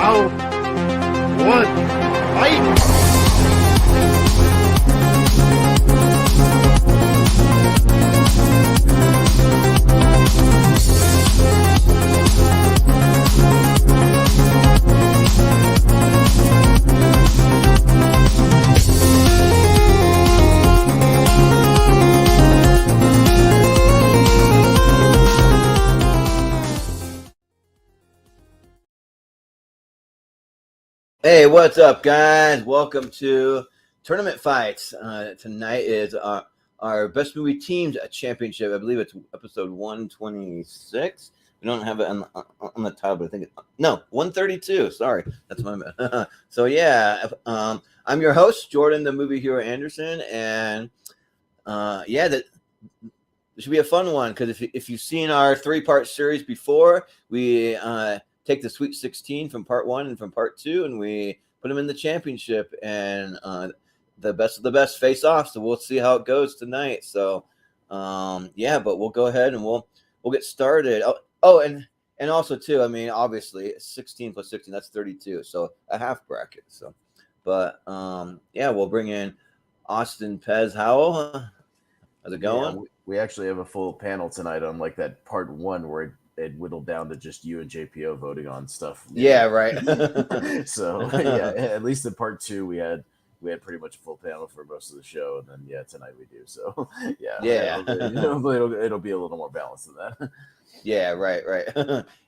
Round 1, fight! Hey, what's up, guys? Welcome to Tournament Fights. Tonight is our Best Movie Teams Championship. I believe it's episode 126. We don't have it on the title, but I think it's 132. Sorry, that's my bad. So yeah, I'm your host, Jordan, the movie hero Anderson, and this should be a fun one because if you've seen our 3-part series before, we take the Sweet 16 from part 1 and from part 2, and we put them in the championship, and the best of the best face off. So we'll see how it goes tonight. So but we'll go ahead and we'll get started. And also too, I mean, obviously 16 plus 16, that's 32. So a half bracket. So, but we'll bring in Austin Pez Howell. How's it going? Yeah, we actually have a full panel tonight on like that part 1 where it whittled down to just you and JPO voting on stuff. Yeah, right. So yeah, at least in part 2 we had pretty much a full panel for most of the show, and then tonight we do. So it'll be a little more balanced than that. Yeah, right.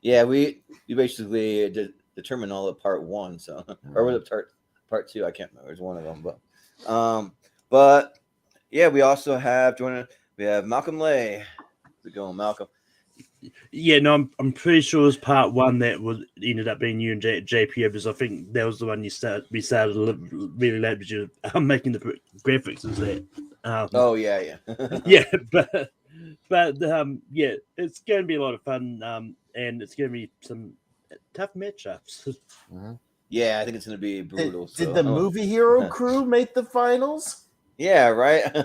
Yeah, we basically determined all of part 1. So or was it part 2? I can't remember. It was one of them, but yeah, we also have joining. We have Malcolm Lay. How's it going, Malcolm? Yeah, no, I'm pretty sure it was part 1 that ended up being you and JPO, because I think that was the one we started really late because I'm making the graphics as that. Yeah, but it's going to be a lot of fun, and it's going to be some tough matchups. Mm-hmm. Yeah, I think it's going to be brutal. Did the movie hero crew make the finals? Yeah, right. I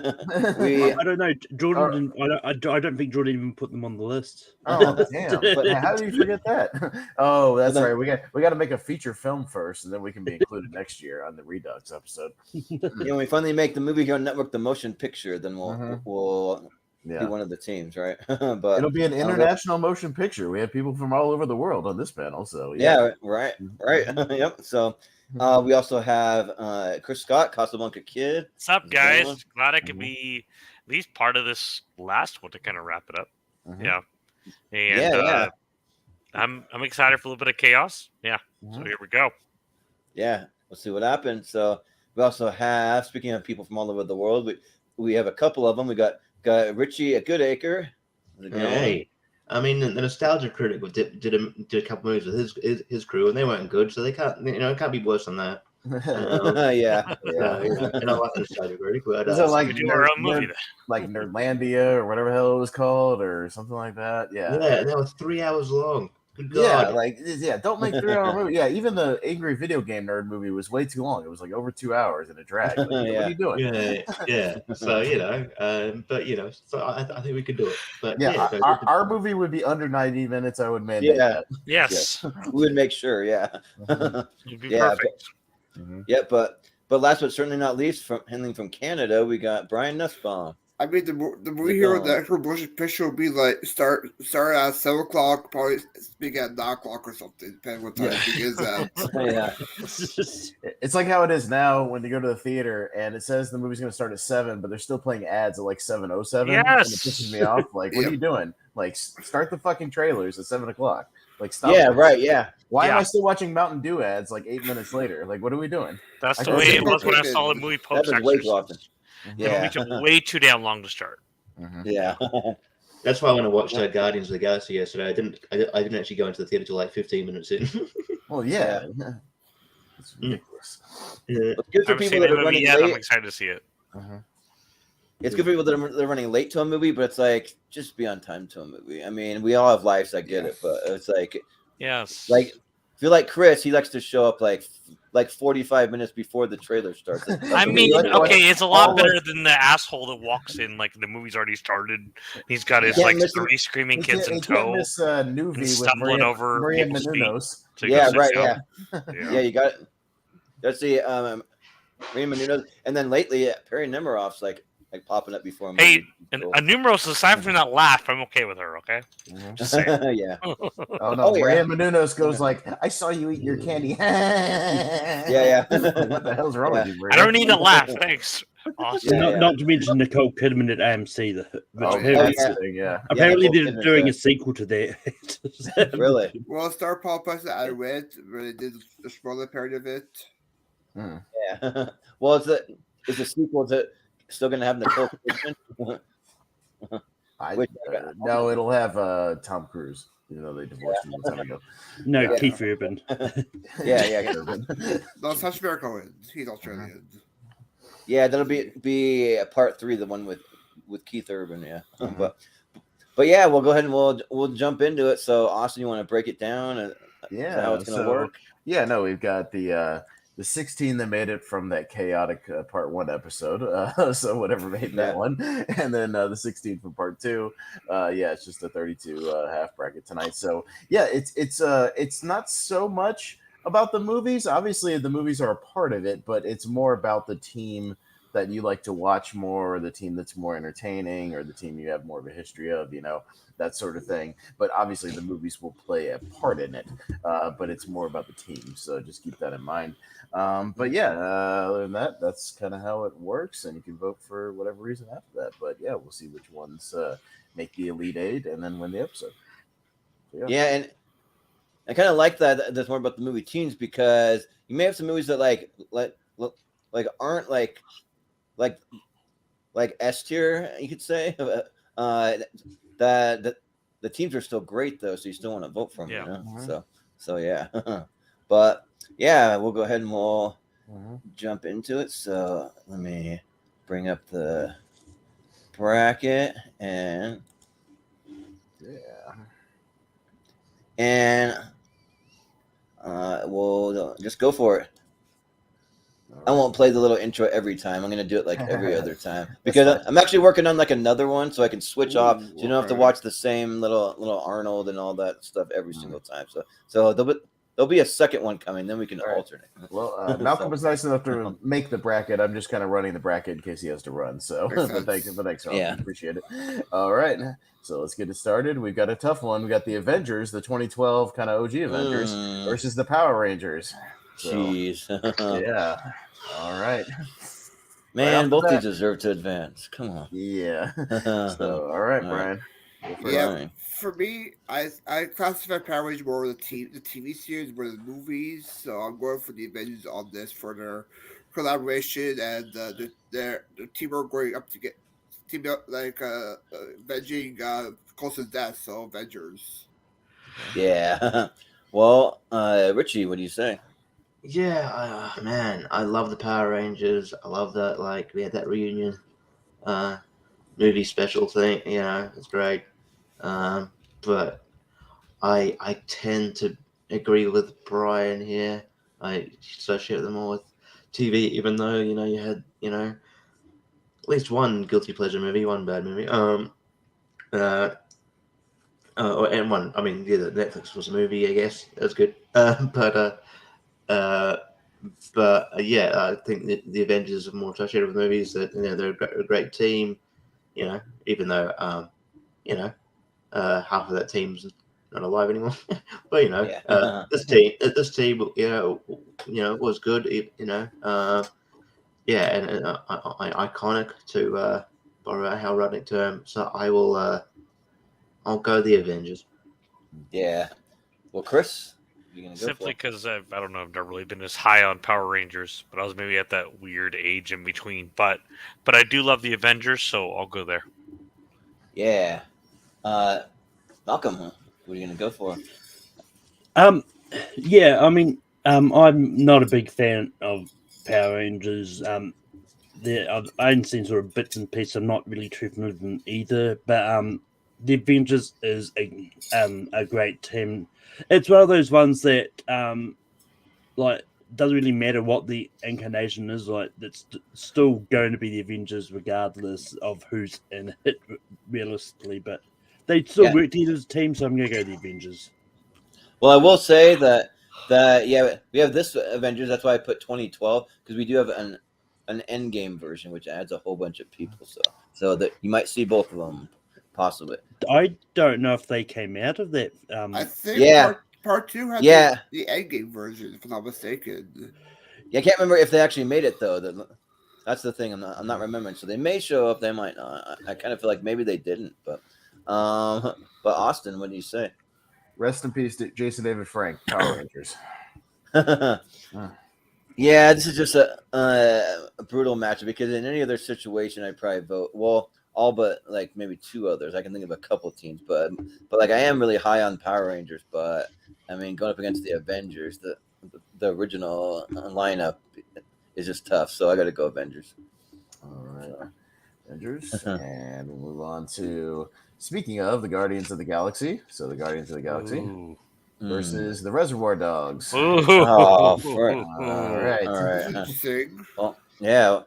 don't know. Jordan. I don't think Jordan even put them on the list. Oh damn! But how do you forget that? Oh, that's right. We got to make a feature film first, and then we can be included next year on the Redux episode. When we finally make the Movie Hero Network the motion picture, then we'll be one of the teams, right? But it'll be an international motion picture. We have people from all over the world on this panel, so right. Yep. So. We also have Chris Scott, Casablanca Kid. What's up, guys? Glad I could be at least part of this last one to kind of wrap it up. Yeah. And I'm excited for a little bit of chaos. Yeah. So here we go. Yeah. Let's see what happens. So we also have, speaking of people from all over the world, we have a couple of them. We got Richie Goodacre. Hey. I mean, the nostalgia critic did a couple movies with his crew, and they weren't good, so they can't. It can't be worse than that. Yeah. And I like the nostalgia critic. Is it like we do our own movie, like Nerdlandia or whatever the hell it was called, or something like that? Yeah. Yeah, they were 3 hours long. Good God. Don't make 3-hour movie. Yeah, even the Angry Video Game Nerd movie was way too long. It was like over 2 hours and it dragged. Like, what are you doing? Yeah. So so I think we could do it. But our movie would be under 90 minutes. I would mandate that. Yes. We would make sure. Yeah. It'd be perfect. But last but certainly not least, hailing from Canada, we got Brian Nussbaum. I mean, the movie hero, the actual motion picture will be like start at 7 o'clock, probably speak at 9 o'clock or something, depending what time it is at. It's like how it is now when you go to the theater and it says the movie's going to start at 7, but they're still playing ads at like 7:07. Yes. And it pisses me off. Like, what are you doing? Like, start the fucking trailers at 7 o'clock. Like, stop. Yeah, right. Yeah. Why am I still watching Mountain Dew ads like 8 minutes later? Like, what are we doing? That's the way it was when I saw the movie Posters. Yeah, it took way too damn long to start. Yeah, that's why when I watched Guardians of the Galaxy yesterday, I didn't actually go into the theater till like 15 minutes in. Well, yeah, it's ridiculous. Yeah. It's good for people that are running late. I'm excited to see it. It's good for people that are running late to a movie, but it's like just be on time to a movie. I mean, we all have lives. I get it, but it's like yes, like if you're like Chris, he likes to show up like like 45 minutes before the trailer starts. I mean, okay, it's a lot better than the asshole that walks in like the movie's already started. He's got his like 30 screaming kids in tow, miss Nuvi with stumbling over Maria people's feet. Menounos. Yeah, right. Yeah. Yeah, you got it. Let's see, Maria Menounos, and then lately Perry Nemiroff's like popping up before. Hey, and Numeros, aside from that laugh, I'm okay with her. Okay, just saying. Yeah. Oh no, Maria Menounos goes like, "I saw you eat your candy." Yeah. What the hell's wrong with you, Maria? I don't need a laugh, thanks. Awesome. Not to mention Nicole Kidman at AMC. Apparently they're doing a sequel to that. Really? Well, Star Pop Us I read where they did the spoiler part of it. Yeah. Well, it's a sequel to still going to have Nicole Kidman. No, it'll have Tom Cruise. You know, they divorced a long time ago. No, Keith Urban. Yeah. No, Sacha Baron Cohen. He's Australian. Yeah, that'll be part 3, the one with Keith Urban. Yeah, but yeah, we'll go ahead and we'll jump into it. So, Austin, you want to break it down? How it's going to work? Yeah, no, we've got the 16 that made it from that chaotic part 1 episode. So whatever made that one, and then the 16 from part 2. It's just a 32 half bracket tonight. So yeah, it's not so much about the movies. Obviously, the movies are a part of it, but it's more about the team that you like to watch more, or the team that's more entertaining, or the team you have more of a history of, that sort of thing. But obviously the movies will play a part in it, but it's more about the team. So just keep that in mind. But yeah, other than that, that's kind of how it works, and you can vote for whatever reason after that. But yeah, we'll see which ones make the Elite 8 and then win the episode. So, yeah, and I kind of like that. That's more about the movie teams, because you may have some movies that aren't like S tier, you could say. That the teams are still great though, so you still want to vote for them. Yeah. So yeah. But yeah, we'll go ahead and we'll jump into it. So let me bring up the bracket and we'll just go for it. I won't play the little intro every time. I'm going to do it like every other time, because I'm actually working on like another one, so I can switch off. So you don't have to watch the same little Arnold and all that stuff every single time. So there'll be a second one coming. Then we can alternate. Well, Malcolm was nice enough to make the bracket. I'm just kind of running the bracket in case he has to run. So but thanks, Malcolm. Yeah. Appreciate it. All right. So let's get it started. We've got a tough one. We got the Avengers, the 2012 kind of OG Avengers versus the Power Rangers. So, jeez. Yeah. All right. Man, both these deserve to advance. Come on. Yeah. So, all right, Brian. Yeah. For me, I classify Power Rangers more the TV series more than the movies. So I'm going for the Avengers on this for their collaboration and their teamwork going up to get team up avenging close to death. So Avengers. Yeah. Well, Richie, what do you say? Yeah, man, I love the Power Rangers. I love that, we had that reunion movie special thing, it's great. But I tend to agree with Brian here. I associate them all with TV, even though, you had, at least one guilty pleasure movie, one bad movie. And one, the Netflix was a movie, I guess. That was good. I think the Avengers are more associated with movies that they're a great team, even though half of that team's not alive anymore. But this team was good. And iconic to borrow a Hal Rudnick term. So I'll go the Avengers. Yeah. Well, Chris. Simply because I don't know, I've never really been as high on Power Rangers, but I was maybe at that weird age in between. But I do love the Avengers, so I'll go there. Yeah. Malcolm, what are you gonna go for? Yeah, I'm not a big fan of Power Rangers. I've only seen sort of bits and pieces. I'm not really too familiar with them either. But the Avengers is a great team. It's one of those ones that doesn't really matter what the incarnation is. Like, it's still going to be the Avengers, regardless of who's in it, realistically. But they still work together as a team, so I'm going to go the Avengers. Well, I will say that we have this Avengers. That's why I put 2012, because we do have an Endgame version, which adds a whole bunch of people. So that you might see both of them, possibly. I don't know if they came out of that. I think part 2 had the Endgame version, if I'm not mistaken. Yeah, I can't remember if they actually made it though. That's the thing. I'm not remembering. So they may show up. They might not. I kind of feel like maybe they didn't. But Austin, what do you say? Rest in peace, Jason David Frank, Power Rangers. Yeah, this is just a brutal matchup, because in any other situation, I'd probably vote. Well, all but like maybe 2 others. I can think of a couple of teams, but like I am really high on Power Rangers. But I mean, going up against the Avengers, the original lineup is just tough. So I got to go Avengers. All right, Avengers, and we'll move on to. Speaking of the Guardians of the Galaxy, so the Guardians of the Galaxy versus the Reservoir Dogs. All right. Well, yeah,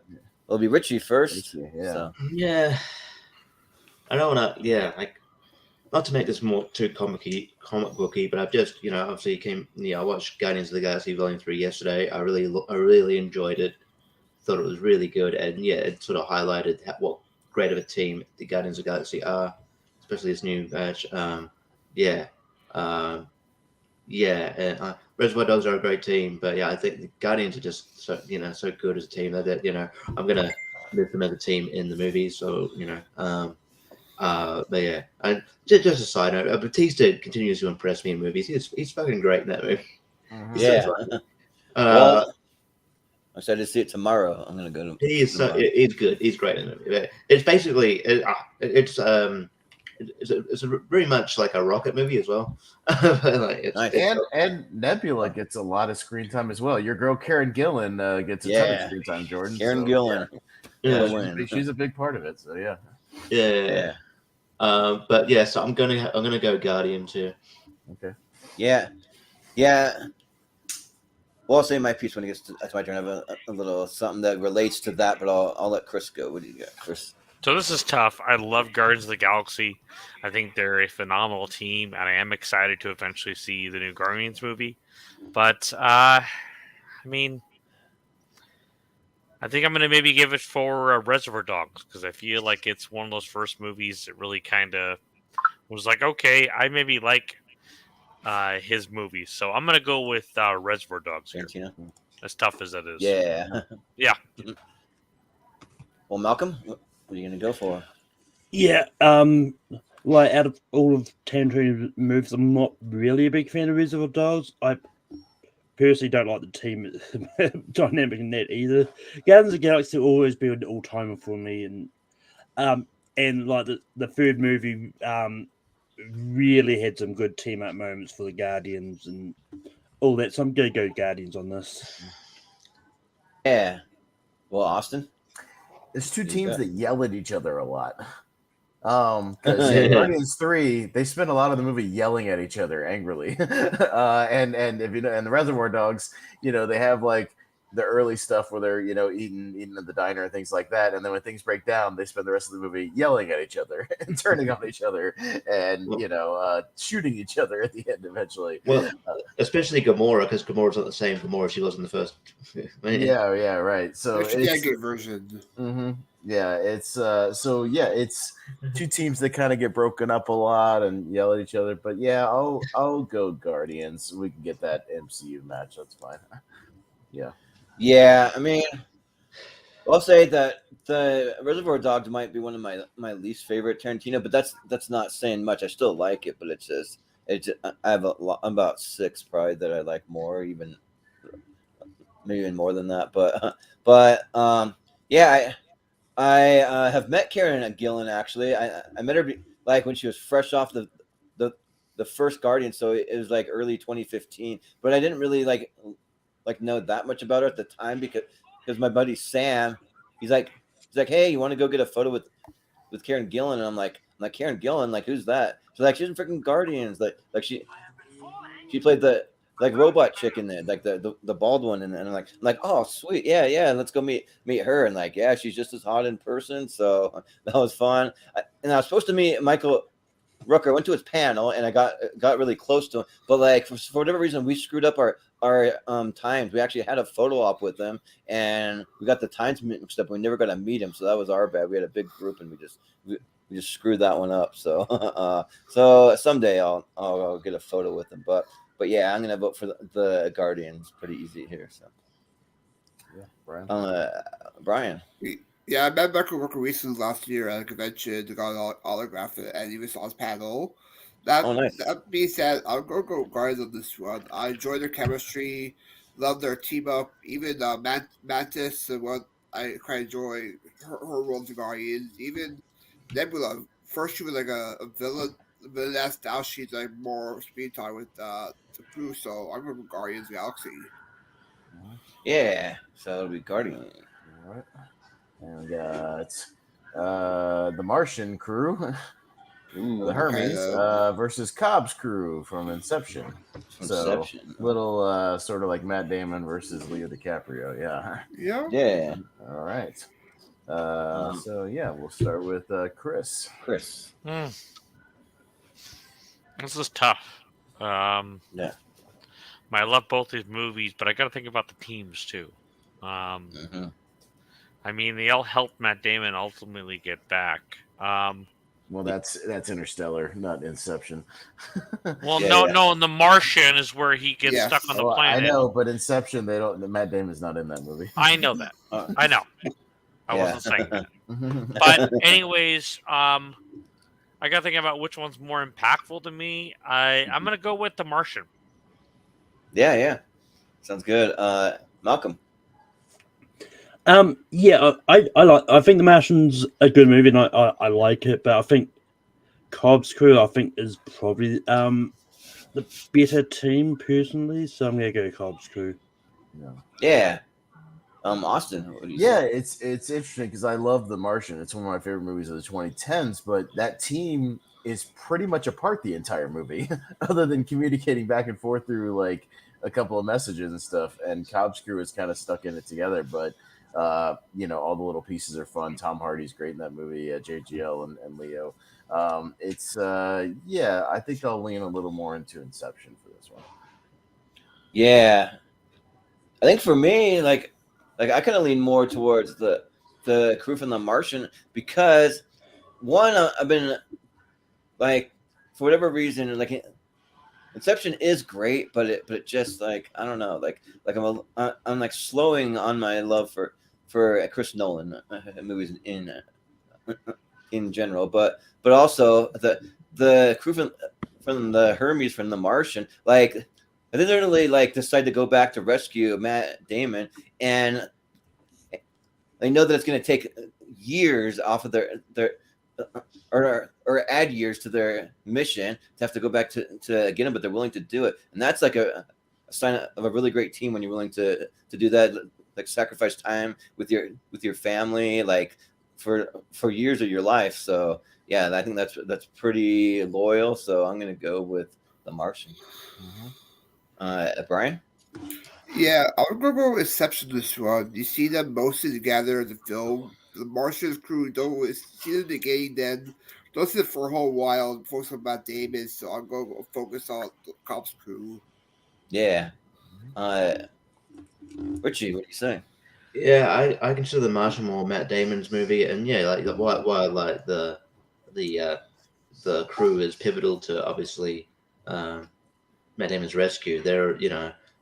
it'll be Richie first. Yeah. I don't want to. Like, not to make this more too comic booky, but I've just, obviously I watched Guardians of the Galaxy Volume 3 yesterday. I really enjoyed it. Thought it was really good, and it sort of highlighted what great of a team the Guardians of the Galaxy are. Especially this new batch. Reservoir Dogs are a great team, but I think the Guardians are just so good as a team that I'm gonna miss them as a team in the movies. So and just a side note, Batista continues to impress me in movies. He's fucking great in that movie. Well, I'm excited to see it tomorrow. I'm gonna go to. He's good. He's great in the movie. It's basically it's very much like a rocket movie as well. And Nebula gets a lot of screen time as well. Your girl Karen Gillan gets a ton of screen time. Jordan Gillan, she's a big part of it. So so I'm gonna go Guardian too. Okay. Yeah. Well, I'll say my piece when it gets to my turn. I have a little something that relates to that, but I'll let Chris go. What do you got, Chris? So this is tough. I love Guardians of the Galaxy. I think they're a phenomenal team, and I am excited to eventually see the new Guardians movie. But, I think I'm going to maybe give it for Reservoir Dogs, because I feel like it's one of those first movies that really kind of was like, okay, I maybe like his movies. So I'm going to go with Reservoir Dogs here. As tough as that is. Yeah. Well, Malcolm, what are you going to go for? Yeah, like out of all of Tarantino's movies, I'm not really a big fan of Reservoir Dogs. I personally don't like the team dynamic in that either. Guardians of the Galaxy will always be an all-timer for me, and like the third movie really had some good team-up moments for the Guardians and all that. So I'm going to go Guardians on this. Yeah. Well, Austin? There's 2 teams that yell at each other a lot. Because Guardians 3, they spend a lot of the movie yelling at each other angrily. And if and the Reservoir Dogs, they have like the early stuff where they're, eating at the diner and things like that. And then when things break down, they spend the rest of the movie yelling at each other and turning on each other and, shooting each other at the end eventually. Well, especially Gamora, because Gamora's not the same Gamora she was in the first. Yeah, right. So it's the good version. Mm-hmm. Yeah, it's it's 2 teams that kind of get broken up a lot and yell at each other. But yeah, I'll go Guardians. We can get that MCU match. That's fine. Yeah. Yeah, I mean, I'll say that the Reservoir Dogs might be one of my least favorite Tarantino, but that's not saying much. I still like it, but it's just I have about 6 probably that I like more, maybe even more than that. But I have met Karen Gillan actually. I met her like when she was fresh off the first Guardian, so it was like early 2015. But I didn't really like know that much about her at the time because my buddy Sam, he's like, hey, you want to go get a photo with Karen Gillan? And I'm like Karen Gillan, like who's that? She's like, she's in freaking Guardians, like she played the robot chick in there, like the bald one, and I'm like, oh sweet, yeah, let's go meet her, and like, yeah, she's just as hot in person, so that was fun. And I was supposed to meet Michael Rooker. I went to his panel and I got really close to him, but like for whatever reason we screwed up our times. We actually had a photo op with him and we got the times mixed up. We never got to meet him, so that was our bad. We had a big group and we just screwed that one up. So so someday I'll get a photo with him. But yeah, I'm gonna vote for the Guardians. Pretty easy here. So Yeah, Brian. Brian. Yeah, I met Michael Rooker recently last year at a convention. Got an autograph and even saw his panel. Nice. That being said, I'm going to go Guardians on this one. I enjoy their chemistry, love their team up. Even Mantis, what I quite enjoy her role as Guardians. Even Nebula, first she was like a villainess. Now she's like more screen time with the crew. So I'm going to go Guardians Galaxy. Yeah, so it'll be Guardian. All right. And we got the Martian crew, the Hermes, versus Cobb's crew from Inception. So little sort of like Matt Damon versus Leo DiCaprio. Yeah. All right. So yeah, we'll start with Chris. This is tough. Yeah. I love both these movies, but I got to think about the teams too. I mean, they all helped Matt Damon ultimately get back. Well, that's Interstellar, not Inception. Well, no, and The Martian is where he gets stuck on the planet. I know, but Inception, Matt Damon's not in that movie. I know that. I know. I wasn't saying that. But anyways, I got to think about which one's more impactful to me. I'm going to go with The Martian. Yeah. Sounds good. Malcolm. Yeah, I think The Martian's a good movie and I like it, but I think Cobb's crew is probably the better team personally, so I'm gonna go Cobb's crew. Yeah. Austin, what do you say? It's interesting because I love The Martian. It's one of my favorite movies of the 2010s, but that team is pretty much apart the entire movie, other than communicating back and forth through like a couple of messages and stuff. And Cobb's crew is kind of stuck in it together, but all the little pieces are fun. Tom Hardy's great in that movie. JGL and Leo. I think I'll lean a little more into Inception for this one. Yeah, I think for me, like I kind of lean more towards the crew from The Martian because one, I've been like for whatever reason, like Inception is great, but it just like I don't know, like I'm like slowing on my love for Chris Nolan movies in general, but also the crew from the Hermes from The Martian, like they literally like decide to go back to rescue Matt Damon, and they know that it's going to take years off of their or add years to their mission to have to go back to get him, but they're willing to do it, and that's like a sign of a really great team when you're willing to do that, like sacrifice time with your family, like for years of your life. So yeah, I think that's pretty loyal. So I'm gonna go with The Martian. Brian. Yeah, I'm gonna go with Inception this one. You see them mostly together in the film. The Martian's crew don't see them beginning, then don't see them for a whole while and focus on Matt Damon, so I'm going to focus on the Cops crew. Yeah. Richie, what do you say? Yeah, I consider The Martian more Matt Damon's movie, and yeah, like why like the crew is pivotal to obviously Matt Damon's rescue. They're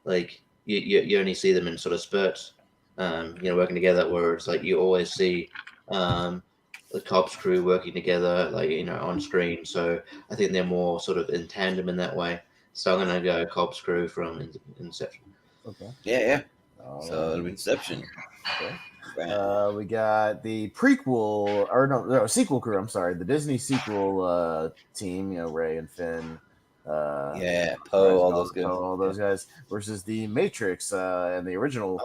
like you only see them in sort of spurts, working together. Where it's like you always see the Cops crew working together, like on screen. So I think they're more sort of in tandem in that way. So I'm gonna go Cops crew from Inception. Okay. Yeah. So it'll be Inception. Okay. We got the prequel or sequel crew. I'm sorry, the Disney sequel team. Ray and Finn. Poe, all those guys versus the Matrix, and the original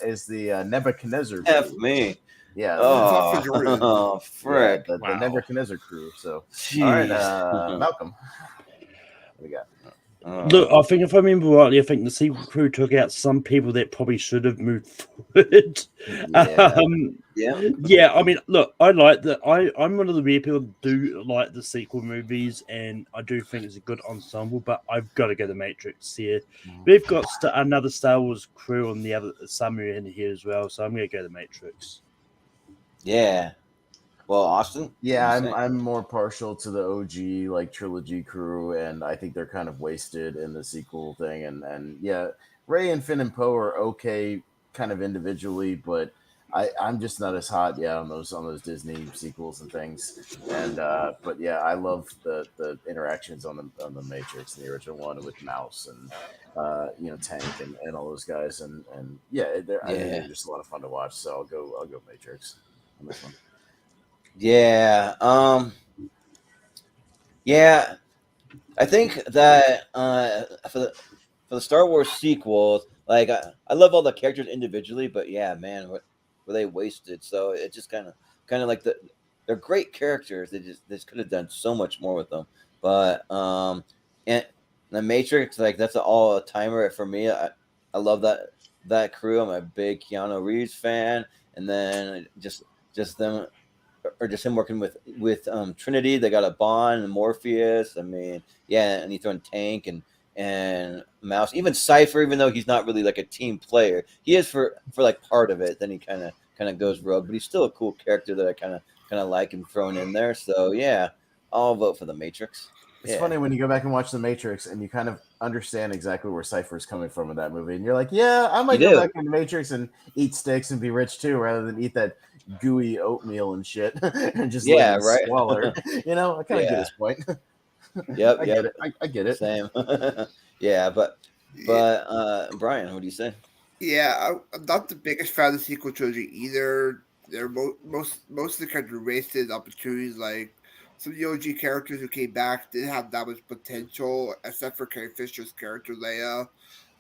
is the Nebuchadnezzar. F me. Yeah. Oh, frick. The Nebuchadnezzar crew. So, all right, Malcolm, what do we got? Look, I think if I remember rightly, I think the sequel crew took out some people that probably should have moved forward. Yeah. Yeah. I mean, look, I like that. I'm one of the rare people that do like the sequel movies, and I do think it's a good ensemble. But I've got to go the Matrix here. We've got another Star Wars crew on the other somewhere in here as well, so I'm going to go the Matrix. Yeah. Well, Austin? Yeah, what do you say? I'm more partial to the OG like trilogy crew, and I think they're kind of wasted in the sequel thing. And yeah, Ray and Finn and Poe are okay, kind of individually, but I'm just not as hot, on those Disney sequels and things. And but yeah, I love the interactions on the Matrix, the original one with Mouse and Tank and all those guys, and yeah, I think they're just a lot of fun to watch. So I'll go Matrix on this one. Yeah. Yeah. I think that for the Star Wars sequels, like I love all the characters individually, but yeah, man, were they wasted? So it just kind of like they're great characters. They just could have done so much more with them. But and the Matrix, like that's all a timer for me. I love that crew. I'm a big Keanu Reeves fan, and then just them or just him working with Trinity. They got a Bond and Morpheus. I mean, yeah, and you throw in Tank and Mouse, even Cypher. Even though he's not really like a team player, he is for like part of it. Then he kind of goes rogue, but he's still a cool character that I kind of like him thrown in there. So yeah, I'll vote for the Matrix. It's funny when you go back and watch The Matrix and you kind of understand exactly where Cypher's coming from in that movie. And you're like, yeah, I might go back in The Matrix and eat sticks and be rich too, rather than eat that gooey oatmeal and shit and just swallow. I kind of get his point. Yep, I get it. I get it. Same. Yeah, but Brian, what do you say? Yeah, I'm not the biggest fan of the sequel trilogy either. They're most of the characters wasted opportunities. Like some of the OG characters who came back didn't have that much potential, except for Carrie Fisher's character Leia.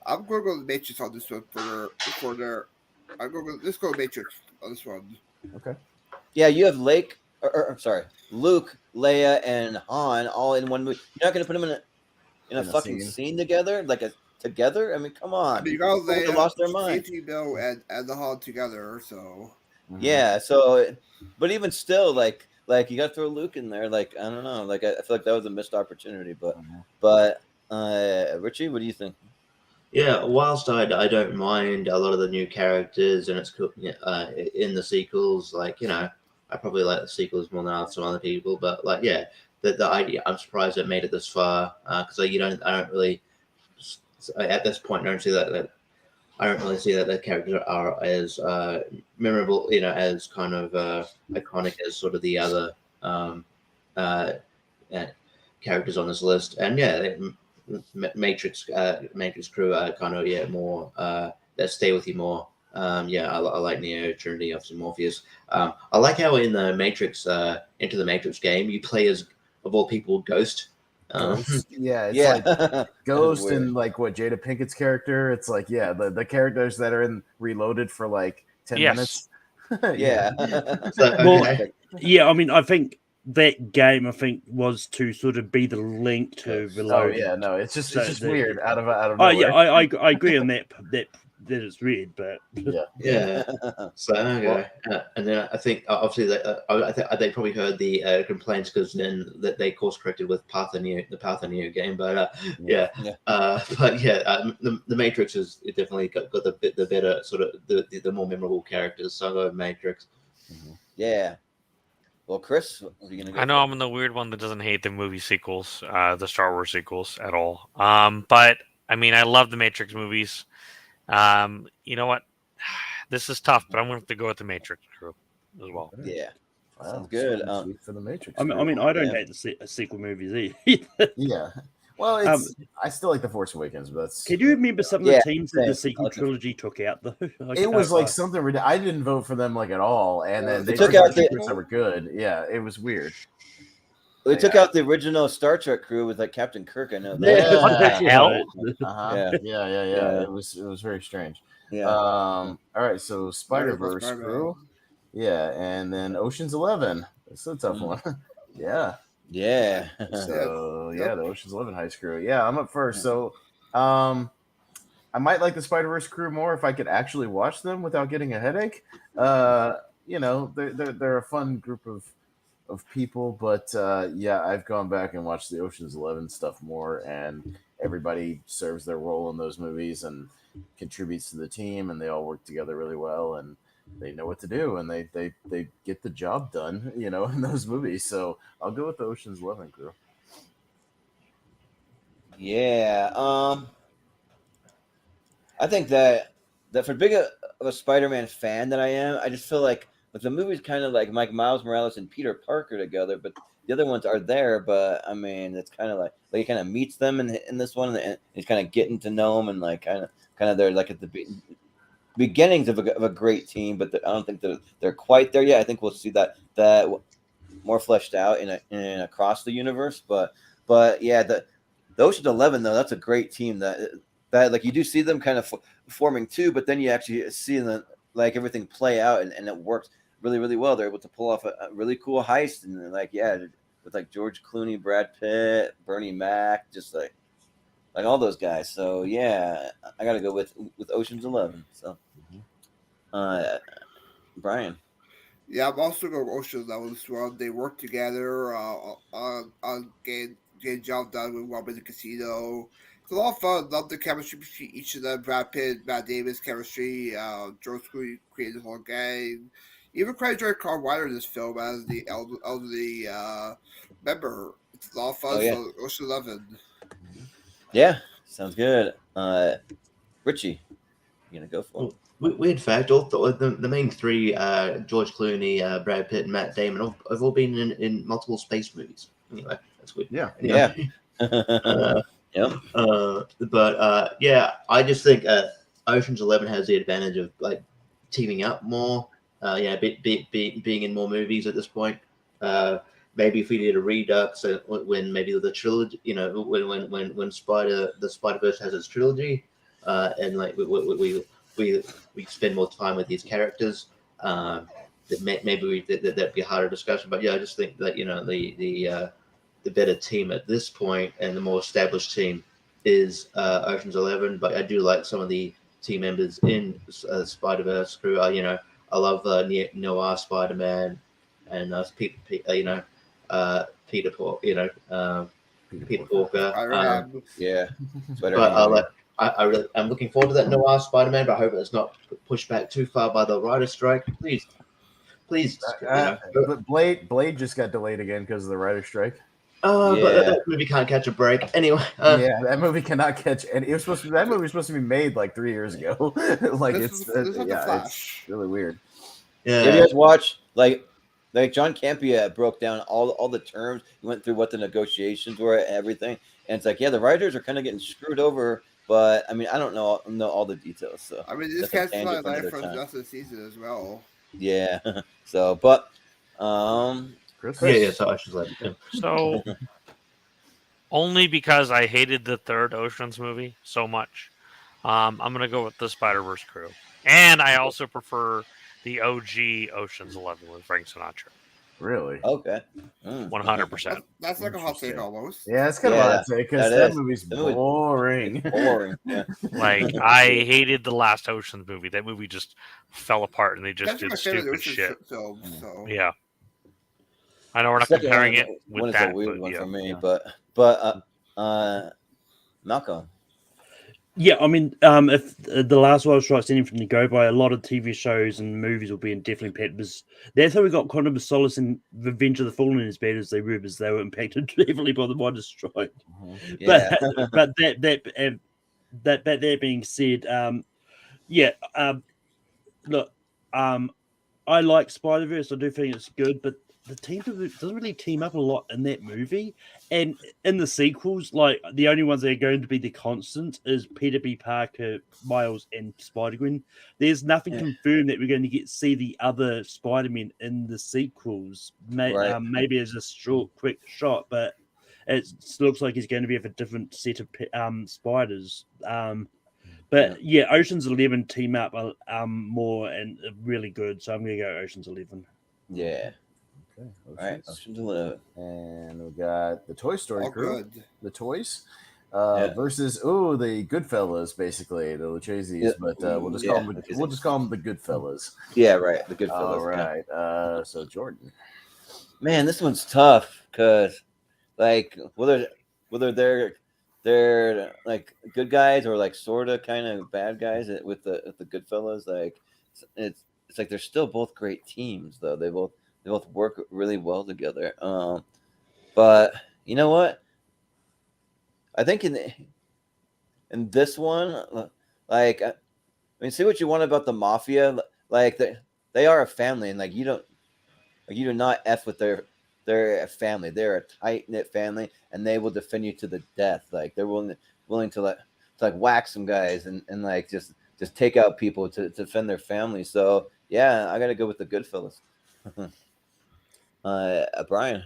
I'm going to go to the Matrix on this one for their. Let's go Matrix on this one. Okay. Yeah, you have Luke, Leia, and Han all in one movie. You're not going to put them in a fucking scene together, together. I mean, come on. I mean, you got Leia, lost their mind. Bill, and the Han together. So. Yeah. So, but even still, like you got to throw Luke in there. Like I don't know. Like I feel like that was a missed opportunity. But Richie, what do you think? Yeah, whilst I don't mind a lot of the new characters and it's cool in the sequels, like I probably like the sequels more than some other people, but like the idea, I'm surprised it made it this far because I don't really at this point I don't see that I don't really see that the characters are as memorable, as kind of iconic as sort of the other characters on this list, and Matrix crew are kind of more that stay with you more. I like Neo, Trinity, obviously Morpheus. I like how in the Matrix, Into the Matrix game, you play as of all people Ghost. Like Ghost and like what Jada Pinkett's character. It's like the characters that are in Reloaded for like 10 minutes. Yeah. I mean, I think that game was to sort of be the link to Reloaded. Oh yeah, no, it's just weird out of nowhere. Oh yeah, I agree on that it's weird, but yeah. So okay. And then I think obviously they probably heard the complaints because then that they course corrected with the Path of Neo game, but the Matrix is definitely got the better sort of the more memorable characters. So I go Matrix. Yeah. Well, Chris, what are you gonna go? I know I'm the weird one that doesn't hate the movie sequels, the Star Wars sequels at all. But I mean, I love the Matrix movies. You know what? This is tough, but I'm going to have to go with the Matrix crew as well. Yeah, sounds good. For the Matrix. I mean, I don't hate the sequel movies either. Yeah. Well, I still like The Force Awakens, but that's... Can you remember some of the teams that the sequel trilogy took out, though? It was like something ridiculous. I didn't vote for them like at all, and then they took out the that were good. Yeah, it was weird. They took out the original Star Trek crew with like Captain Kirk. I know that. Yeah. It was very strange. Yeah. All right, so Spider-Verse crew. Yeah, and then Ocean's 11. That's a tough one. Yeah. Yeah. So Yep. the Ocean's 11 Heist crew. Yeah, I'm up first. So, I might like the Spider-Verse crew more if I could actually watch them without getting a headache. They're a fun group of people, but yeah, I've gone back and watched the Ocean's 11 stuff more, and everybody serves their role in those movies and contributes to the team, and they all work together really well, and they know what to do, and they get the job done, in those movies. So I'll go with the Ocean's 11 crew. Yeah. I think that for big of a Spider-Man fan that I am, I just feel like the movie's kind of like Miles Morales and Peter Parker together, but the other ones are there. But I mean, it's kind of like he kind of meets them in this one, and he's kind of getting to know them, and like kind of they're like at the beginnings of a great team, but I don't think they're quite there yet. I think we'll see that more fleshed out in across the universe. But yeah, the Ocean's 11 though, that's a great team that like you do see them kind of forming too, but then you actually see like everything play out and it works really, really well. They're able to pull off a really cool heist, and like with like George Clooney, Brad Pitt, Bernie Mac, just like all those guys. So yeah, I got to go with Ocean's 11. So, Brian. Yeah, I'm also going with Ocean's 11 as well. They work together on getting job done with Robin the Casino. It's a lot of fun. Love the chemistry between each of them. Brad Pitt, Matt Damon's chemistry. George Clooney created the whole gang. Even credit Jerry Carl Reiner in this film as the elderly member. It's a lot of fun. Oh, yeah. So Ocean's 11. Yeah, sounds good. Richie, you gonna go for it? Weird fact, all the main three, George Clooney, Brad Pitt, and Matt Damon, have all been in multiple space movies. Anyway, that's weird. Yeah. Anyway. Yeah. Yep. Yeah, I just think Ocean's 11 has the advantage of like teaming up more. Being in more movies at this point. Maybe if we did a redux, when maybe the trilogy, when the Spider-Verse has its trilogy, and like we spend more time with these characters. Maybe that'd be a harder discussion. But yeah, I just think that the better team at this point and the more established team is Ocean's 11. But I do like some of the team members in Spider-Verse crew. I love Noir Spider-Man and Peter Porker. Yeah. But I'm looking forward to that Noir Spider-Man, but I hope it's not pushed back too far by the writer's strike. Please. But Blade just got delayed again because of the writer's strike. But that movie can't catch a break. Anyway. Yeah, that movie cannot catch, and that movie was supposed to be made like 3 years ago. It's really weird. Yeah. Did you guys watch like John Campea broke down all the terms? He went through what the negotiations were and everything, and it's like, yeah, the writers are kind of getting screwed over. But I mean, I don't know all the details. So I mean, this catches my life for the rest of the season as well. Yeah. So, but Chris? Yeah. So I should let him. So only because I hated the third Ocean's movie so much, I'm gonna go with the Spider-Verse crew, and I also prefer the OG Ocean's 11 with Frank Sinatra. Really? Okay. 100%. That's like a hot take almost. Yeah, it's kind of a hot take because that movie's boring. Boring. Yeah. Like, I hated the last Ocean's movie. That movie just fell apart and they just did stupid shit. So. Yeah. I know we're not comparing it with one is that. a weird one yeah. for me, but Malcolm. Yeah, I mean, if the last one strikes anything to go by, a lot of TV shows and movies will be definitely impacted. Because that's how we got kind of a solace in Revenge of the Fallen as bad as they were, because they were impacted heavily by the writer's strike. Yeah. But that being said, look, I like Spider-Verse. I do think it's good, but the team doesn't really team up a lot in that movie. And in the sequels, like the only ones that are going to be the constant is Peter B. Parker, Miles, and Spider-Gwen. There's nothing confirmed that we're going to see the other Spider-Men in the sequels. Maybe as a quick shot, but it looks like he's going to be with a different set of spiders. But Ocean's 11 team up more and really good. So I'm going to go Ocean's 11. Yeah. Okay. All right, Oceans. Ocean's 11. And we got the Toy Story All crew, good. the toys, Yeah. versus the Goodfellas, basically the Lucchese's, Yeah. but we'll just Yeah, call them Lucchese. we'll just call them the Goodfellas. Yeah, right. The Goodfellas. All yeah. right. So Jordan. Man, this one's tough because, like, whether they're like good guys or like sort of kind of bad guys with the Goodfellas, like it's like they're still both great teams though. They both work really well together. But you know what? I think in this one, like I mean, say what you want about the mafia, like they are a family, and like you do not f with their family. They're a tight knit family, and they will defend you to the death. Like they're willing to like whack some guys and like just take out people to defend their family. So yeah, I gotta go with the Goodfellas. Brian.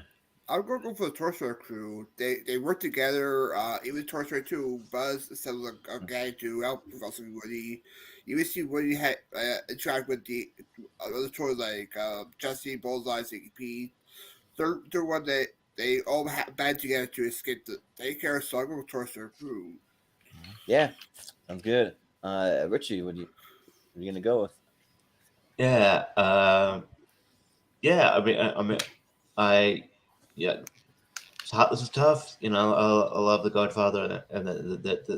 I'm gonna go for the Toy Story crew. They work together. Even Toy Story 2, Buzz instead of a guy to help Professor Woody. You even see Woody had interact with the other toys like Jesse, Bullseye, Ziggy P. They're one that they all band together to escape the daycare. So I'm going with Toy Story crew. Yeah, sounds good. Richie, what are you gonna go with? Yeah. Yeah. Yeah. This is tough. You know, I love The Godfather, and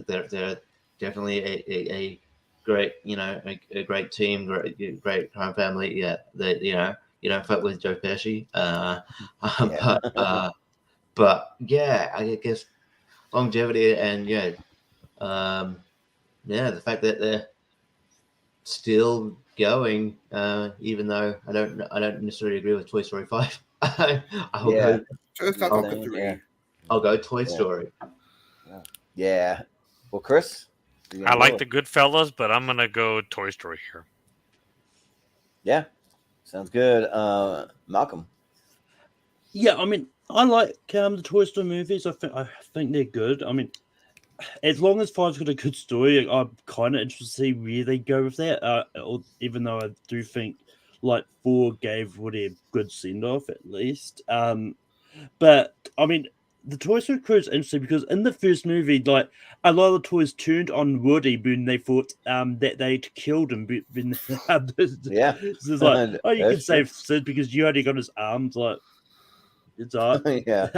they're definitely a great, a great team, great crime family. Yeah, that you don't fuck with Joe Pesci. Yeah. But yeah, I guess longevity and the fact that they're still going, even though I don't necessarily agree with Toy Story 5. I'll Yeah. go. So it's not Oh, up to 3. Yeah. I'll go Toy Story. Yeah. Well, Chris, you I gonna like go? the Goodfellas, but I'm gonna go Toy Story here. Yeah, sounds good. Malcolm. Yeah, I mean, I like the Toy Story movies. I think they're good. I mean, as long as Five's got a good story, I'm kind of interested to see where they go with that. Even though I do think like 4 gave Woody a good send off at least. But I mean, the Toy Story crew is interesting because in the first movie, like a lot of the toys turned on Woody when they thought that they'd killed him. When Yeah. so it's like, oh, you That's can save Sid because you only got his arms. Like it's all right. yeah.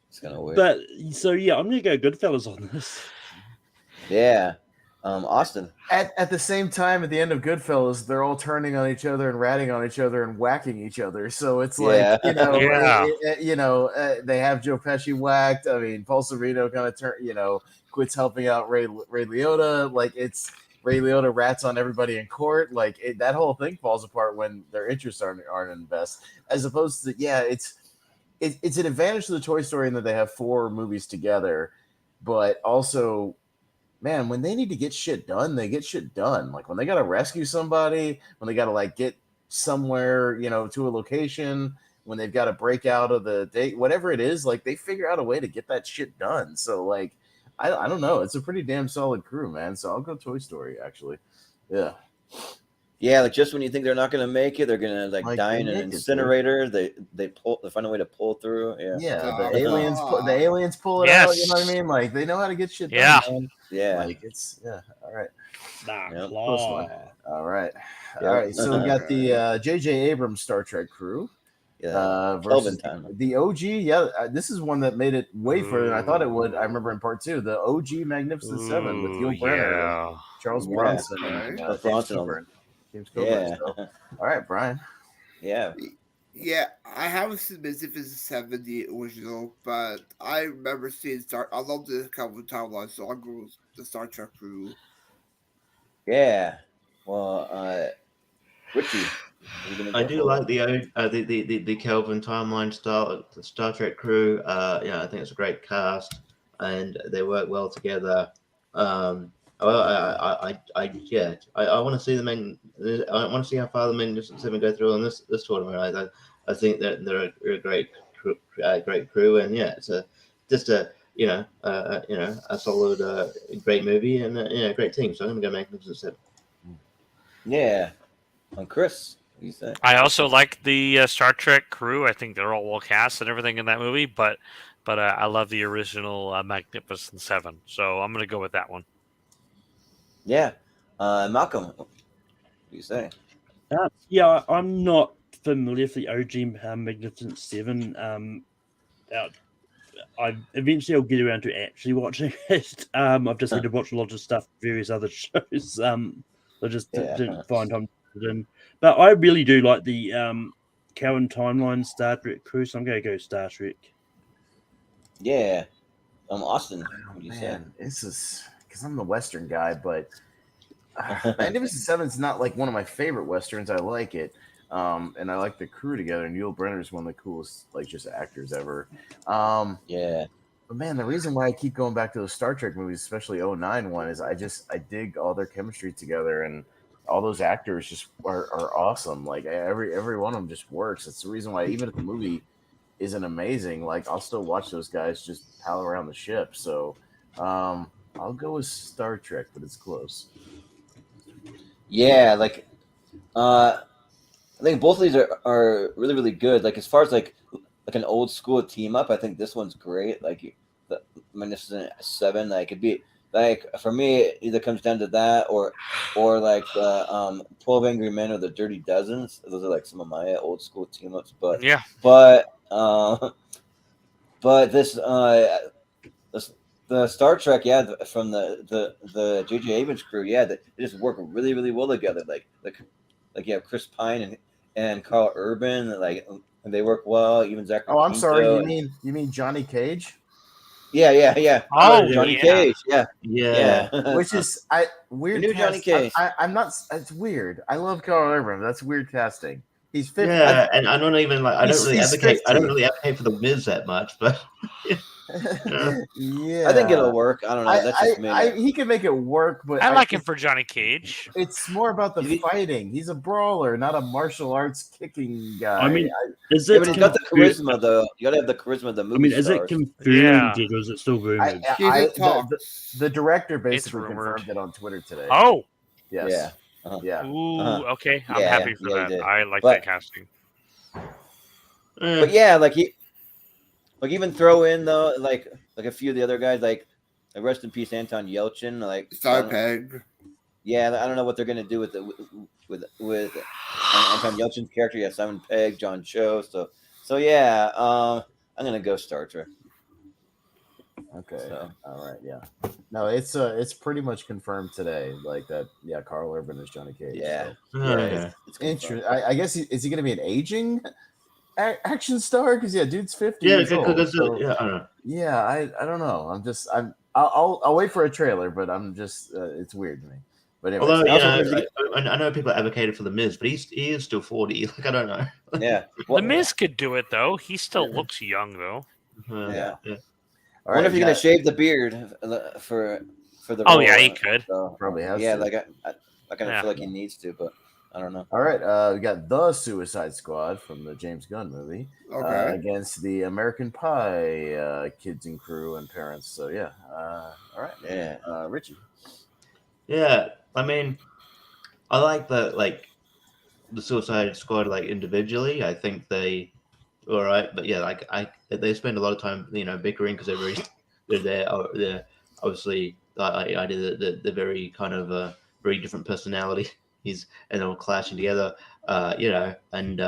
It's kind of weird. But so yeah, I'm gonna go Goodfellas on this. Yeah. Austin. At the same time, at the end of Goodfellas, they're all turning on each other and ratting on each other and whacking each other. So it's like Yeah. they have Joe Pesci whacked. I mean, Paul Sorvino kind of quits helping out Ray Liotta. Like it's Ray Liotta rats on everybody in court. Like that whole thing falls apart when their interests aren't in the best. As opposed to it's an advantage to the Toy Story in that they have 4 movies together, but also, man, when they need to get shit done, they get shit done. Like when they got to rescue somebody, when they got to like get somewhere, to a location, when they've got to break out of the date, whatever it is, like they figure out a way to get that shit done. So like, I don't know. It's a pretty damn solid crew, man. So I'll go Toy Story, actually. Yeah. Yeah, like just when you think they're not gonna make it, they're gonna like die they in an make it, dude. incinerator. They find a way to pull through. Yeah. Yeah, Oh, the aliens pull it Yes. out. You know what I mean? Like they know how to get shit done. Yeah. Man. Yeah. Like it's all right. Yep. Close one. All right. Yeah. All right. So we got the J.J. Abrams Star Trek crew Yeah. versus Kelvin time. the OG. Yeah, this is one that made it way further than I thought it would. I remember in part 2, the OG Magnificent Seven with Yul Brynner, and Charles Yeah. Bronson, Okay. and Charles James Bronson. Coburn. James Coburn. Yeah. So, all right, Brian. Yeah. Yeah, I haven't seen Magnificent 7, the original, but I remember seeing I love the Calvin timeline, so I'll go with the Star Trek crew. Yeah. Well, Richie. I do like the Kelvin timeline style, the Star Trek crew. I think it's a great cast, and they work well together. I want to see them in. I want to see how far the Magnificent Seven go through on this tournament. I think that they're a great crew, and yeah, it's a solid, great movie, and a great team. So I'm going to go Magnificent Seven. Yeah. Chris, do you say? I also like the Star Trek crew. I think they're all well cast and everything in that movie, but I love the original Magnificent Seven, so I'm gonna go with that one. Yeah. Malcolm, what do you say? Yeah, I'm not familiar with the OG Magnificent Seven. I eventually I'll get around to actually watching it. I've just had to watch a lot of stuff, various other shows. I just didn't find time to put it in. But I really do like the current timeline Star Trek crew, so I'm going to go Star Trek. Yeah. Austin, what do you say? Man, this is because I'm the Western guy, but Magnificent Seven's not like one of my favorite Westerns. I like it. And I like the crew together. And Yul Brynner's one of the coolest, like, just actors ever. Yeah. But man, the reason why I keep going back to those Star Trek movies, especially 09 one, is I dig all their chemistry together, and all those actors just are awesome. Like every one of them just works. It's the reason why even if the movie isn't amazing, like I'll still watch those guys just pal around the ship. So I'll go with Star Trek, but it's close. Yeah, like I think both of these are really, really good. Like as far as like an old school team up, I think this one's great. Like the Magnificent Seven, like it'd be like for me, it either comes down to that or like the 12 Angry Men or the Dirty Dozens. Those are like some of my old school team ups. But Yeah. but this the Star Trek, from the J.J. Abrams crew, they just work really, really well together. Like you have Chris Pine and Carl Urban, like they work well. Even Zachary. Oh, I'm Quinto. sorry. You mean Johnny Cage? Yeah. Oh, Johnny yeah. Cage. Yeah. Which is weird. You knew Johnny Cage. I'm not. It's weird. I love Carl Urban. That's weird casting. He's 50. Yeah, and I don't even like. I don't really He's advocate. 50. I don't really advocate for the Miz that much, but Yeah, I think it'll work. I don't know. That's just me. He can make it work, but I like him for Johnny Cage. It's more about the fighting. He's a brawler, not a martial arts kicking guy. I mean, is Yeah, it? but he's got the charisma, though. You gotta have the charisma of the movie. I mean, is it stars. confirmed Yeah. yet, or is it still rumored? The director basically rumored. confirmed it on Twitter today. Oh, Yes. Yeah. Yeah. ooh, okay. I'm Yeah, happy for yeah, he that. did. I like But- that casting. But yeah, like even throw in though, like a few of the other guys, like rest in peace Anton Yelchin. Like Peg. Yeah, I don't know what they're gonna do with Anton Yelchin's character. Yeah, Simon Pegg, John Cho. So yeah, I'm gonna go Star Trek. Okay. So. All right. Yeah. No, it's pretty much confirmed today. Like that. Yeah. Carl Urban is Johnny Cage. Yeah. So. It's Interesting. I guess is he going to be an aging action star? Because dude's 50. yeah, years old, because so- I don't know. Yeah, I don't know. I'll wait for a trailer, but I'm just it's weird to me. But anyway, Although I know people advocated for the Miz, but he is still 40. Like I don't know. Yeah. The Miz could do it though. He still looks young though. Yeah. all I wonder right, if he's gonna shave the beard for the. Oh role. yeah, he could. So, Probably has Yeah, to. like I kind of Yeah. feel like he needs to, but I don't know. All right, we got the Suicide Squad from the James Gunn movie Okay. against the American Pie kids and crew and parents. So yeah, all right, Yeah. Richie. Yeah, I mean, I like the Suicide Squad individually. I think they all right, but yeah, they spend a lot of time bickering because they're obviously I did the very kind of very different personalities and they're all clashing together. And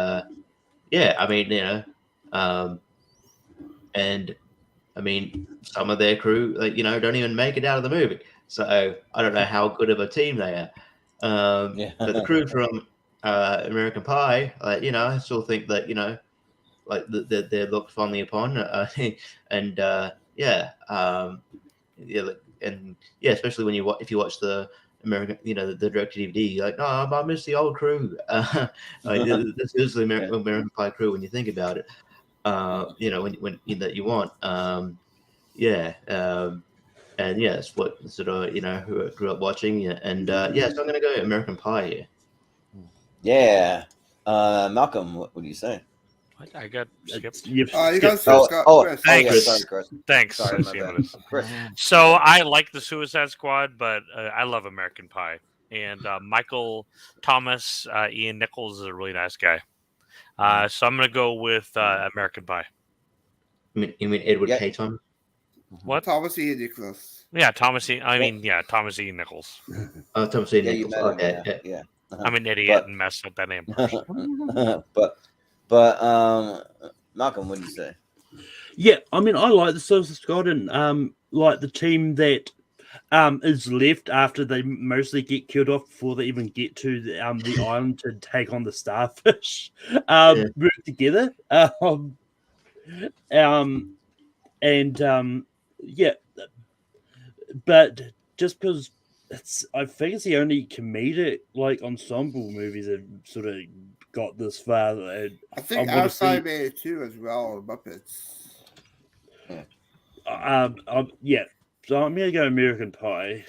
yeah, I mean and I mean some of their crew don't even make it out of the movie. So I don't know how good of a team they are. But the crew from American Pie, I still think that they're looked fondly upon, and especially when if you watch the American, the direct DVD, you're like, no, I miss the old crew. This is the American Pie crew when you think about it. When that you want, and yeah, it's what sort of who I grew up watching, and so I'm gonna go American Pie here. Yeah. Malcolm, what do you say? I got skipped. You got Chris. Thanks. Chris. Thanks. Sorry, I my see bad. what it is. Chris. So I like the Suicide Squad, but I love American Pie. and Michael Thomas. Ian Nichols is a really nice guy. So I'm gonna go with American Pie. You mean Edward Yeah. Caton? What? Thomas Ian Nicholas. Yeah, Thomas E. Thomas E. Nichols. Oh, Thomas Ian Yeah, you Nichols. met him. Okay. Yeah. I'm an idiot and messed up that name first. but Malcolm, what do you say? Yeah, I mean, I like the Suicide Squad and like the team that is left after they mostly get killed off before they even get to the island to take on the starfish. Work together. Yeah, but just because I think it's the only comedic like ensemble movies that sort of got this far. I think Outside made it too as well. Muppets. Yeah. So I'm gonna go American Pie.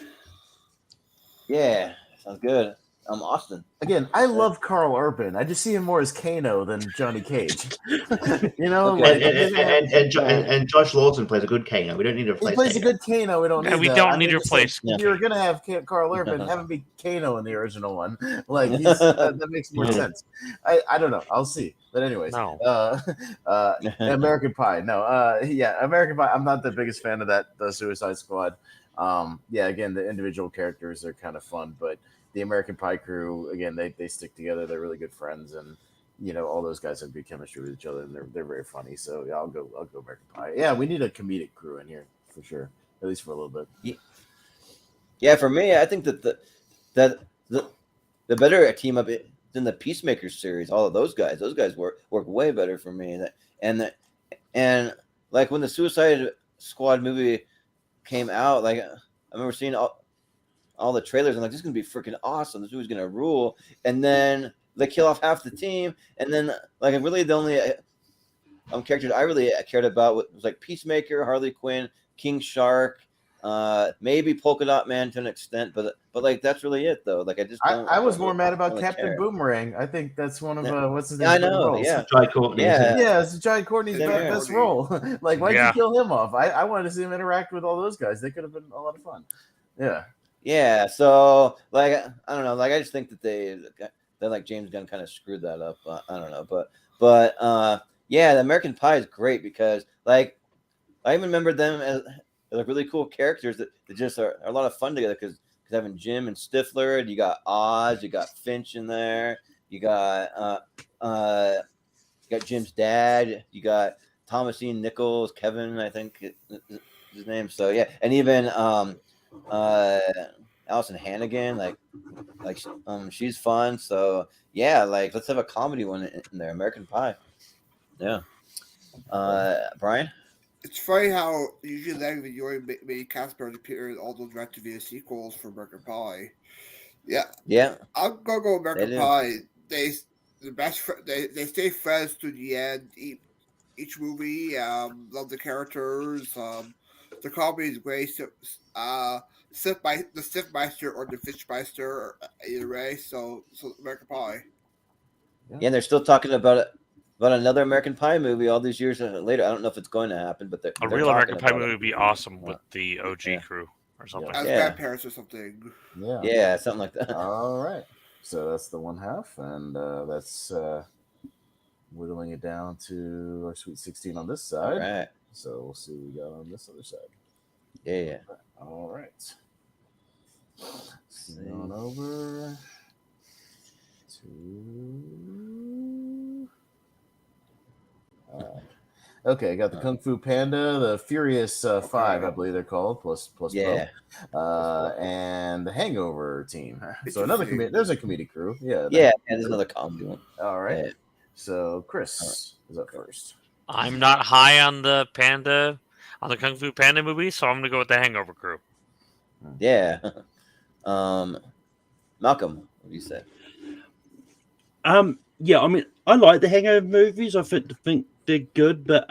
Yeah, sounds good. Austin. Again, I love Carl Urban. I just see him more as Kano than Johnny Cage. You know, And Josh Lawson plays a good Kano. We don't need to replace. He plays Kano. a good Kano. We don't. Yeah, need we that. don't need to replace. If you're gonna have Carl Urban, have him be Kano in the original one. Like that makes more sense. I don't know. I'll see. But anyways, No. American Pie. No. Yeah, American Pie. I'm not the biggest fan of the Suicide Squad. Yeah. Again, the individual characters are kind of fun, but the American Pie crew, again, they stick together. They're really good friends, and all those guys have good chemistry with each other, and they're very funny. So yeah, I'll go American Pie. Yeah, we need a comedic crew in here for sure, at least for a little bit. Yeah, for me, I think that the better a team up than the Peacemaker series. All of those guys work way better for me. And like when the Suicide Squad movie came out, like I remember seeing all the trailers and like, this is gonna be freaking awesome. This movie's gonna rule. And then they kill off half the team, and then like really the only characters I really cared about was like Peacemaker, Harley Quinn, King Shark, maybe Polka Dot Man to an extent, but like that's really it though. Like I was more mad about Captain Boomerang. I think that's one of what's his name? I know, roles. yeah. Jai Courtney. Yeah, it's Jai Courtney's Yeah. best role. Like, why'd you kill him off? I wanted to see him interact with all those guys. They could have been a lot of fun. Yeah. Yeah, so like I don't know, like I just think that they like James Gunn kind of screwed that up. I don't know, but yeah, the American Pie is great because like I even remember them as like really cool characters that just are a lot of fun together because having Jim and Stifler, and you got Oz, you got Finch in there, you got Jim's dad, you got Thomas Ian Nichols, Kevin, I think is his name. So yeah, and even Allison Hannigan, like she's fun. So yeah, like let's have a comedy one in there. American Pie. Yeah. Brian? It's funny how usually Lang and Yoy made Casper appear in all those direct-to-video sequels for American Pie. Yeah. Yeah. I'm gonna go American Pie. They stay friends to the end. Each movie, love the characters. The comedy is great. So, the Stiffmeister or the Fishmeister, either way. So American Pie. Yeah, and they're still talking about another American Pie movie all these years later. I don't know if it's going to happen, but they're real American Pie movie would be awesome with the OG crew or something. As grandparents or something. Yeah, something like that. All right. So that's the one half, and that's whittling it down to our Sweet 16 on this side. All right. So we'll see what we got on this other side. Yeah. All right. On over to. Okay, got the Kung Fu Panda, the Furious 5, I believe they're called, plus yeah, and the Hangover team. So another there's a comedic crew. Yeah, and there's another comedy one. All right. Yeah. So Chris is up first. I'm not high on the Kung Fu Panda movie, so I'm gonna go with the Hangover crew. Yeah. Malcolm, what do you say? Yeah, I mean, I like the Hangover movies. I think they're good, but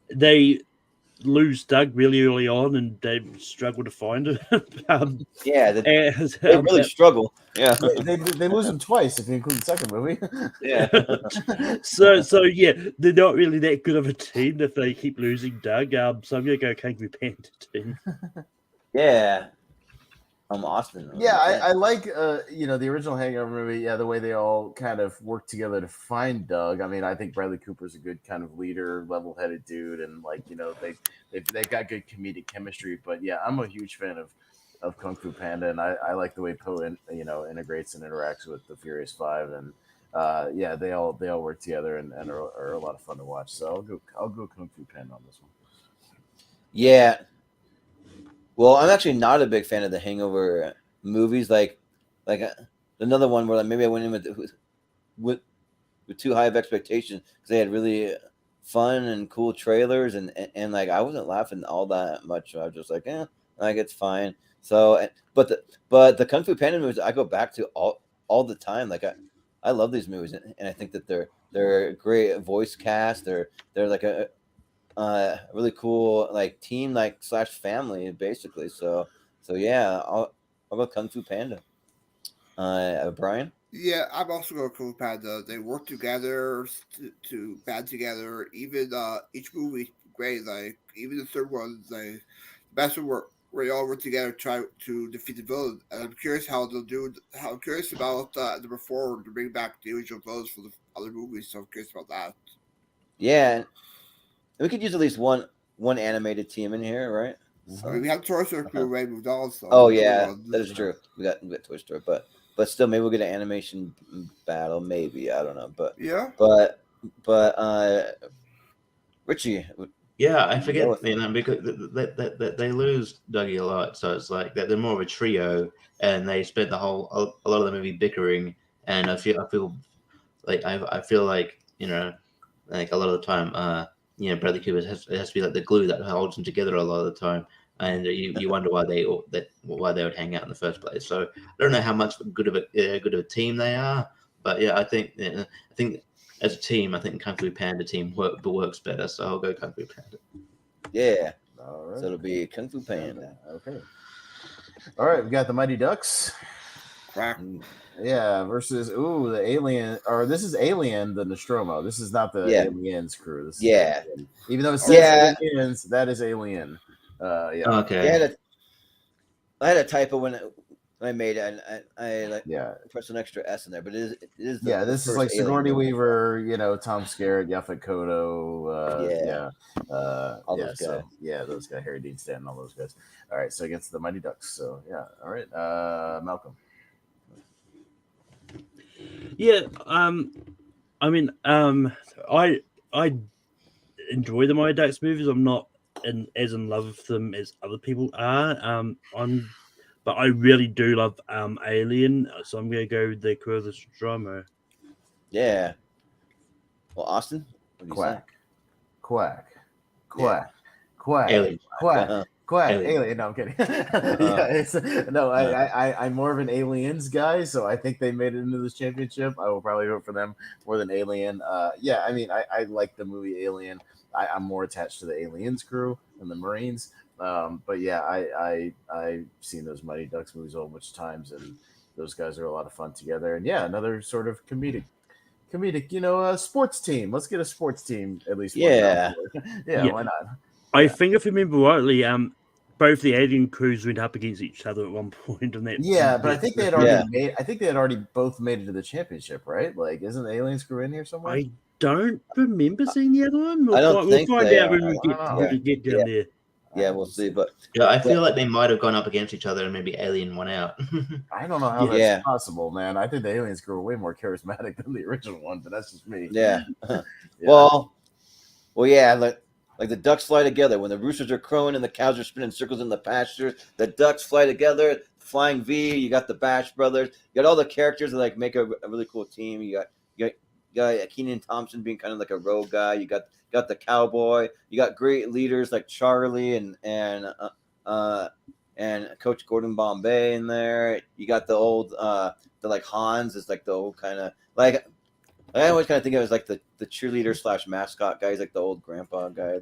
they lose Doug really early on, and they struggle to find it. They really struggle. Yeah, they lose him twice if you include the second movie. Yeah. so yeah, they're not really that good of a team if they keep losing Doug. So I'm gonna go Kung Fu Panda team. Yeah. Austin. Yeah, I like the original Hangover movie. Yeah, the way they all kind of work together to find Doug. I mean, I think Bradley Cooper's a good kind of leader, level-headed dude, and they've got good comedic chemistry. But yeah, I'm a huge fan of Kung Fu Panda, and I like the way Poe integrates and interacts with the Furious Five, and yeah, they all work together and are a lot of fun to watch. So I'll go Kung Fu Panda on this one. Yeah. Well, I'm actually not a big fan of the Hangover movies. Like another one where maybe I went in with too high of expectations because they had really fun and cool trailers, and like I wasn't laughing all that much. I was just like, like it's fine. So, but the Kung Fu Panda movies I go back to all the time. Like I love these movies, and I think that they're a great voice cast. They're like a really cool like team like / family basically. So yeah, I'll go Kung Fu Panda. Brian? Yeah, I'm also going to Kung Fu Panda. They work together to band together. Even each movie great. Like even the third one, like the best one where they all work together to try to defeat the villain. And I'm curious how they'll do. I'm curious about number 4 to bring back the original villains for the other movies. So I'm curious about that. Yeah, we could use at least one animated team in here, right? So we have Toy Story crew already moved on. So Oh yeah, that is true. We got Toy Story, but still, maybe we'll get an animation battle. Maybe, I don't know, but yeah. But Richie. Yeah, I forget, because they lose Dougie a lot, so it's like they're more of a trio, and they spent a lot of the movie bickering, and I feel like I feel like like a lot of the time, Bradley Cooper has to be like the glue that holds them together a lot of the time, and you wonder why they would hang out in the first place. So I don't know how much good of a team they are, but yeah, I think as a team, I think the Kung Fu Panda team works better, so I'll go Kung Fu Panda. Yeah. All right. So it'll be Kung Fu Panda. Okay. All right, we got the Mighty Ducks. Crack. Yeah, versus the Alien, or this is Alien, the Nostromo. This is not the Aliens crew. This is Alien. Even though it says Aliens, that is Alien. Yeah. Okay. I had a typo when I made it, and I pressed an extra S in there, but it is this is like Sigourney Weaver, Tom Skerritt, Yaphet Kotto, all those guys. Those guys, Harry Dean Stanton, all those guys. All right, so against the Mighty Ducks. So all right, Malcolm. Yeah, I mean, I enjoy the Mighty Ducks movies. I'm not as in love with them as other people are. But I really do love Alien, so I'm going to go with the crew of the Nostromo. Yeah. Well, Austin? Quack. Alien. Quack. Alien. Alien. No, I'm kidding. I'm more of an Aliens guy, so I think they made it into this championship. I will probably vote for them more than Alien. I mean, I like the movie Alien. I'm more attached to the Aliens crew than the Marines. But yeah, I've seen those Mighty Ducks movies a whole bunch of times, and those guys are a lot of fun together. And yeah, another sort of comedic, sports team. Let's get a sports team at least. Yeah, why not? I think if I remember rightly, both the Alien crews went up against each other at one point, and but I think they had already I think they had already both made it to the championship, right? Like, isn't the Aliens crew in here somewhere? I don't remember seeing the other one. We'll find out when we get down there. Yeah, we'll see. But I feel like they might have gone up against each other, and maybe Alien won out. I don't know how that's possible, man. I think the Aliens crew are way more charismatic than the original one, but that's just me. Yeah. Well, yeah. Like the ducks fly together. When the roosters are crowing and the cows are spinning circles in the pastures, the ducks fly together. Flying V. You got the Bash Brothers. You got all the characters that like make a really cool team. You got Kenan Thompson being kind of like a rogue guy. You got the cowboy. You got great leaders like Charlie and Coach Gordon Bombay in there. You got the old the like Hans is like the old kind of like I always kind of think of it as like the cheerleader / mascot guy. He's like the old grandpa guy,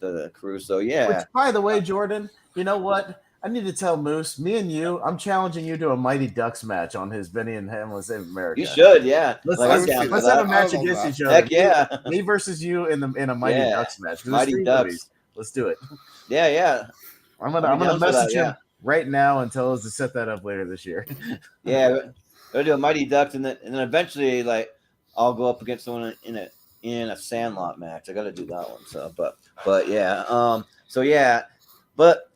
the crew. So yeah. Which, by the way, Jordan, you know what? I need to tell Moose, me and you, I'm challenging you to a Mighty Ducks match on his Benny and Hamlin Save America. You should, yeah. Let's have a match against each other. Heck yeah. Me versus you in a Mighty Ducks match. Mighty Ducks. Let's do it. Yeah. I'm gonna message him. right now and tell us to set that up later this year. Yeah, we'll do a Mighty Ducks, and then eventually, like, I'll go up against someone in a Sandlot match. I got to do that one. So, but yeah, so yeah, but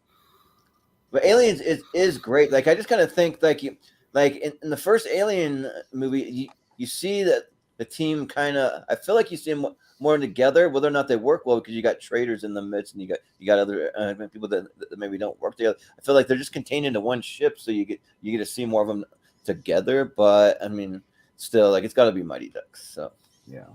Aliens is great. Like, I just kind of think like in the first Alien movie, you see that the team kind of. I feel like you see them more together, whether or not they work well, because you got traitors in the midst, and you got other people that maybe don't work together. I feel like they're just contained into one ship, so you get to see more of them together. But I mean, still, like, it's got to be Mighty Ducks. So yeah.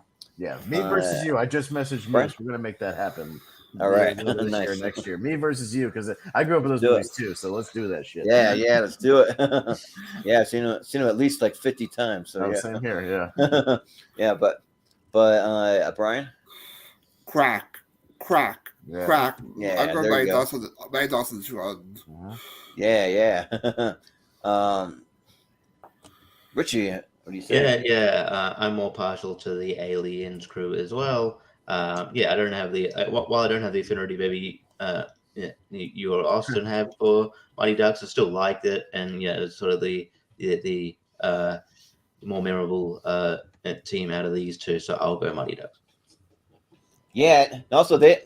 Me versus you. I just messaged Moose. We're gonna make that happen. All right, this nice. year, next year. Me versus you, because I grew up with those Do movies too. So let's do that shit. Yeah, let's do it. Yeah, I've seen them at least like 50 times. So yeah, same here. Yeah, yeah, but Brian, Crack. Yeah, I got there my you go. Dawson's run. Yeah. Richie, what do you say? Yeah. I'm more partial to the Aliens crew as well. Yeah, I don't have the while I don't have the affinity maybe you or Austin have for Mighty Ducks, I still liked it, and yeah, it's sort of the more memorable team out of these two. So I'll go Mighty Ducks. Yeah, and also they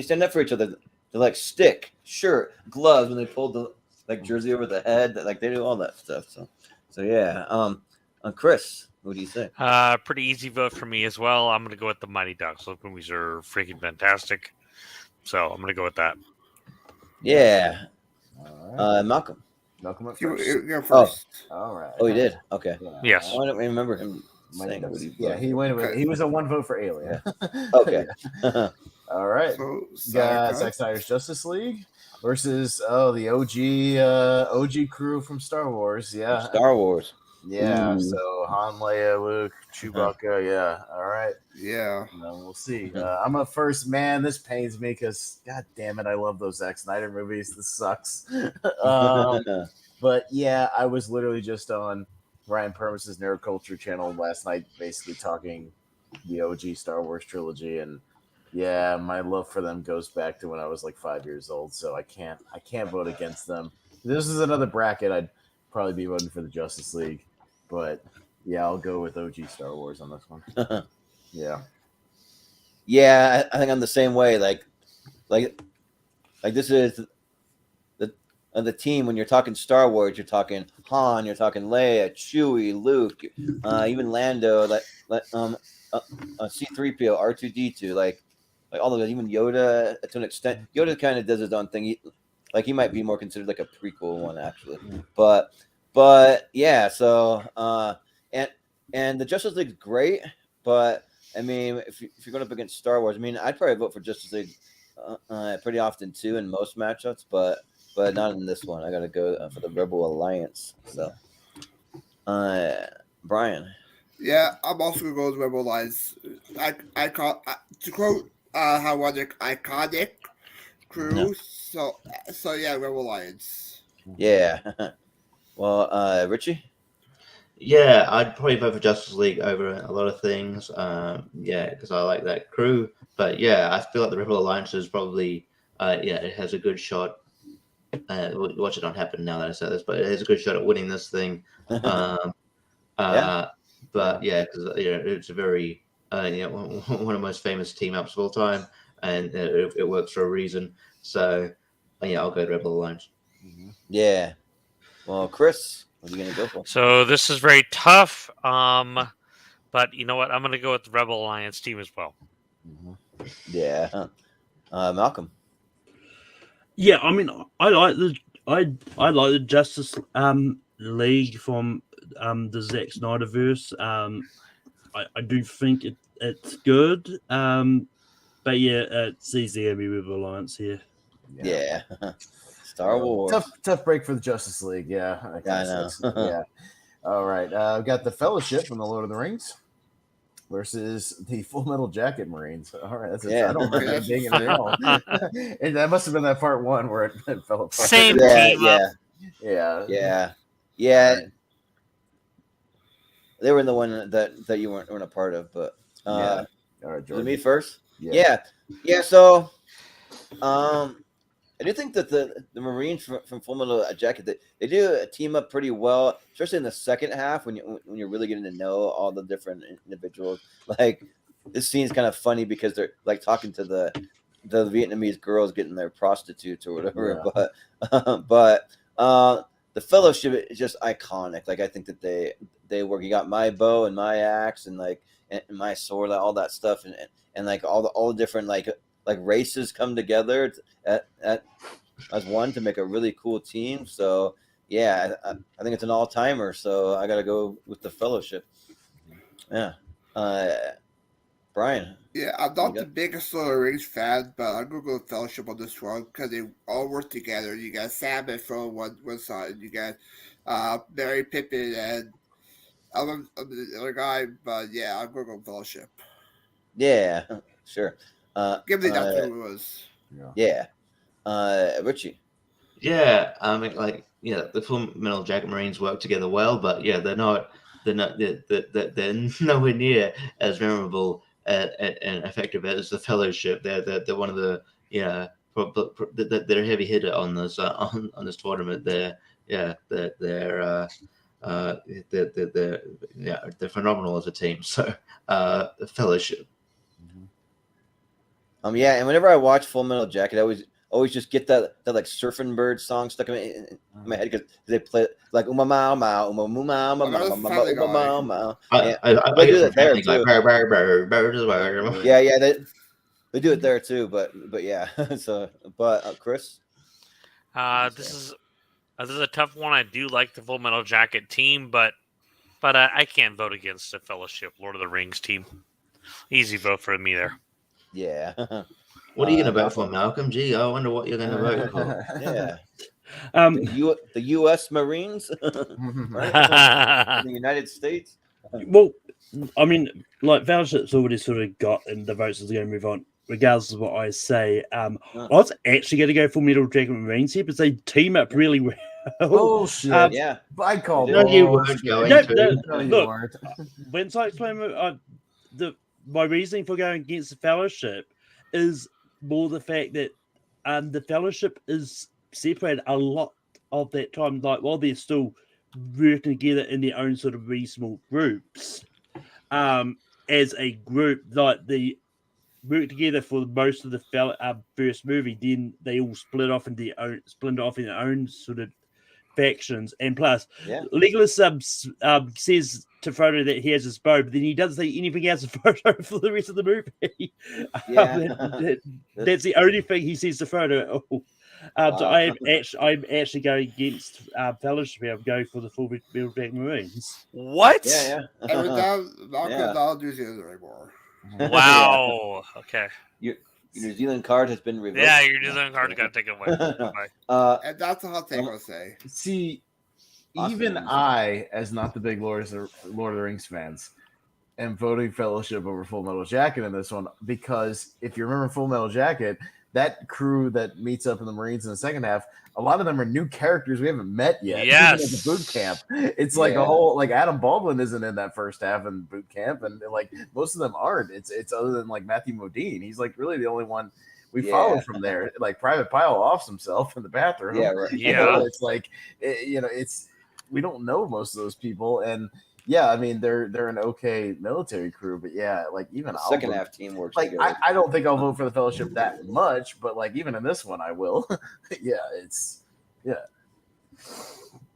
stand up for each other. They're like stick, shirt, gloves when they pull the like jersey over the head. Like they do all that stuff. So yeah. Chris, what do you think? Pretty easy vote for me as well. I'm gonna go with the Mighty Ducks. Those movies are freaking fantastic. So I'm gonna go with that. Yeah. all right. Malcolm. Malcolm up You first. go first. All right. Oh, he did. Okay. Yeah. Yes. I don't remember him Mighty saying Ducks. what he Yeah, voted he for. went with. He was a one vote for Alien. Okay. All right. So Got Zack Snyder's Justice League versus the OG crew from Star Wars. Yeah. Star Wars. Yeah. Ooh. So Han, Leia, Luke, Chewbacca. Yeah. All right. Yeah. We'll see. I'm up first. Man, this pains me because, god damn it, I love those Zack Snyder movies. This sucks. But yeah, I was literally just on Ryan Permis's Nerd Culture channel last night, basically talking the OG Star Wars trilogy, and yeah, my love for them goes back to when I was like 5 years old. So I can't vote against them. If this is another bracket, I'd probably be voting for the Justice League, but yeah, I'll go with OG Star Wars on this one. Yeah. Yeah, I think I'm the same way. Like this is the team. When you're talking Star Wars, you're talking Han, you're talking Leia, Chewie, Luke, even Lando, C-3PO, R2-D2, like all of it, even Yoda to an extent. Yoda kind of does his own thing. He might be more considered like a prequel one actually, but yeah. So and the Justice League's great, but I mean, if you're going up against Star Wars, I mean, I'd probably vote for Justice League pretty often too in most matchups, but not in this one. I got to go for the Rebel Alliance. So, Brian. Yeah, I'm also gonna go with Rebel Alliance. To quote iconic crew. No. So yeah, Rebel Alliance. Yeah. Well, Richie. Yeah, I'd probably vote for Justice League over a lot of things. Yeah, because I like that crew. But yeah, I feel like the Rebel Alliance is probably, it has a good shot. Watch it not happen now that I say this, but it has a good shot at winning this thing. Yeah. But yeah, because it's a very, one of the most famous team ups of all time, and it works for a reason. So yeah, I'll go Rebel Alliance. Yeah. Well, Chris, what are you gonna go for? So this is very tough. But you know what? I'm gonna go with the Rebel Alliance team as well. Yeah. Malcolm. Yeah, I mean, I like the Justice League from the Zack Snyderverse. I do think it's good. But yeah, it's easy to be with Alliance here. Yeah. Star Wars. Tough break for the Justice League. Yeah. I know. Yeah. All right. We've got the Fellowship from the Lord of the Rings versus the Full Metal Jacket Marines. All right. That's Yeah. I don't remember that being in there at all. And that must have been that part one where it fell apart. Same Yeah, team up. Yeah. Yeah. They were in the one that you weren't a part of, but All right, was it Jordan. me first? Yeah. So I do think that the Marines from Full Metal Jacket, they do team up pretty well, especially in the second half when you're really getting to know all the different individuals. Like this scene's kind of funny because they're like talking to the Vietnamese girls getting their prostitutes or whatever. Yeah. But the Fellowship is just iconic. Like I think that they work. You got my bow and my axe and like and my sword, all that stuff, and like all the different like races come together as one to make a really cool team. So yeah, I think it's an all timer. So I got to go with the Fellowship. Yeah, Brian. Yeah, I'm not the biggest Lord of the Rings fan, but I'm gonna go with Fellowship on this one because they all work together. You got Sam and Frodo on one side, and you got Merry, Pippin, and I'm the other guy. But yeah, I'm gonna go with Fellowship. Yeah, sure. Give me that who it was. Yeah. Richie. Yeah, I mean, like, yeah, the Full Metal Jacket Marines work together well, but yeah, they're nowhere near as memorable and effective as the Fellowship. They're one of the they're a heavy hitter on this tournament. They're phenomenal as a team. So the Fellowship. Yeah, and whenever I watch Full Metal Jacket, I always just get that like surfing bird song stuck in my head because they play it like uma mao mao uma mu mao mao mao mao mao mao. I do that there too. Yeah, they do it there too. But yeah. So, Chris. This is a tough one. I do like the Full Metal Jacket team, but I can't vote against the Fellowship Lord of the Rings team. Easy vote for me there. Yeah. What are you going to vote for, Malcolm? Gee, I wonder what you're going to vote for. Yeah. The U.S. Marines, right? In the United States. Well, I mean, like Fellowship's already sort of got in the votes is going to move on, regardless of what I say. I was actually going to go for Metal Jacket Marines here because they team up really well. Oh shit! Yeah, I called. No, you weren't going to. No, you look, weren't. When I explain my reasoning for going against the Fellowship is more the fact that the Fellowship is separated a lot of that time. Like while they're still working together in their own sort of reasonable groups, as a group, like they work together for most of the first movie. Then they all split off in their own sort of factions, and plus, Legolas says to Frodo that he has his bow, but then he doesn't say anything else to Frodo for the rest of the movie. That's the only thing he says to Frodo. So I'm actually going against Fellowship. I'm going for the Full Metal Jacket Marines. What? Yeah. Every time Malcolm's not New Zealand anymore. Wow. Okay. Your New Zealand card has been revoked. Yeah, your New Zealand card got taken away. And that's a hot take I'll say. See, even I, as not the big Lord of the Rings fans, am voting Fellowship over Full Metal Jacket in this one because if you remember Full Metal Jacket, that crew that meets up in the Marines in the second half, a lot of them are new characters we haven't met yet. Yes. Even at the boot camp. It's like a whole, like Adam Baldwin isn't in that first half in boot camp, and like most of them aren't. It's other than like Matthew Modine. He's like really the only one we follow from there. Like Private Pyle offs himself in the bathroom. Yeah, right. Yeah. It's like, we don't know most of those people. And yeah, I mean, they're an okay military crew, but yeah, like even second half team works. Like I don't think I'll vote for the Fellowship that much, but like even in this one, I will.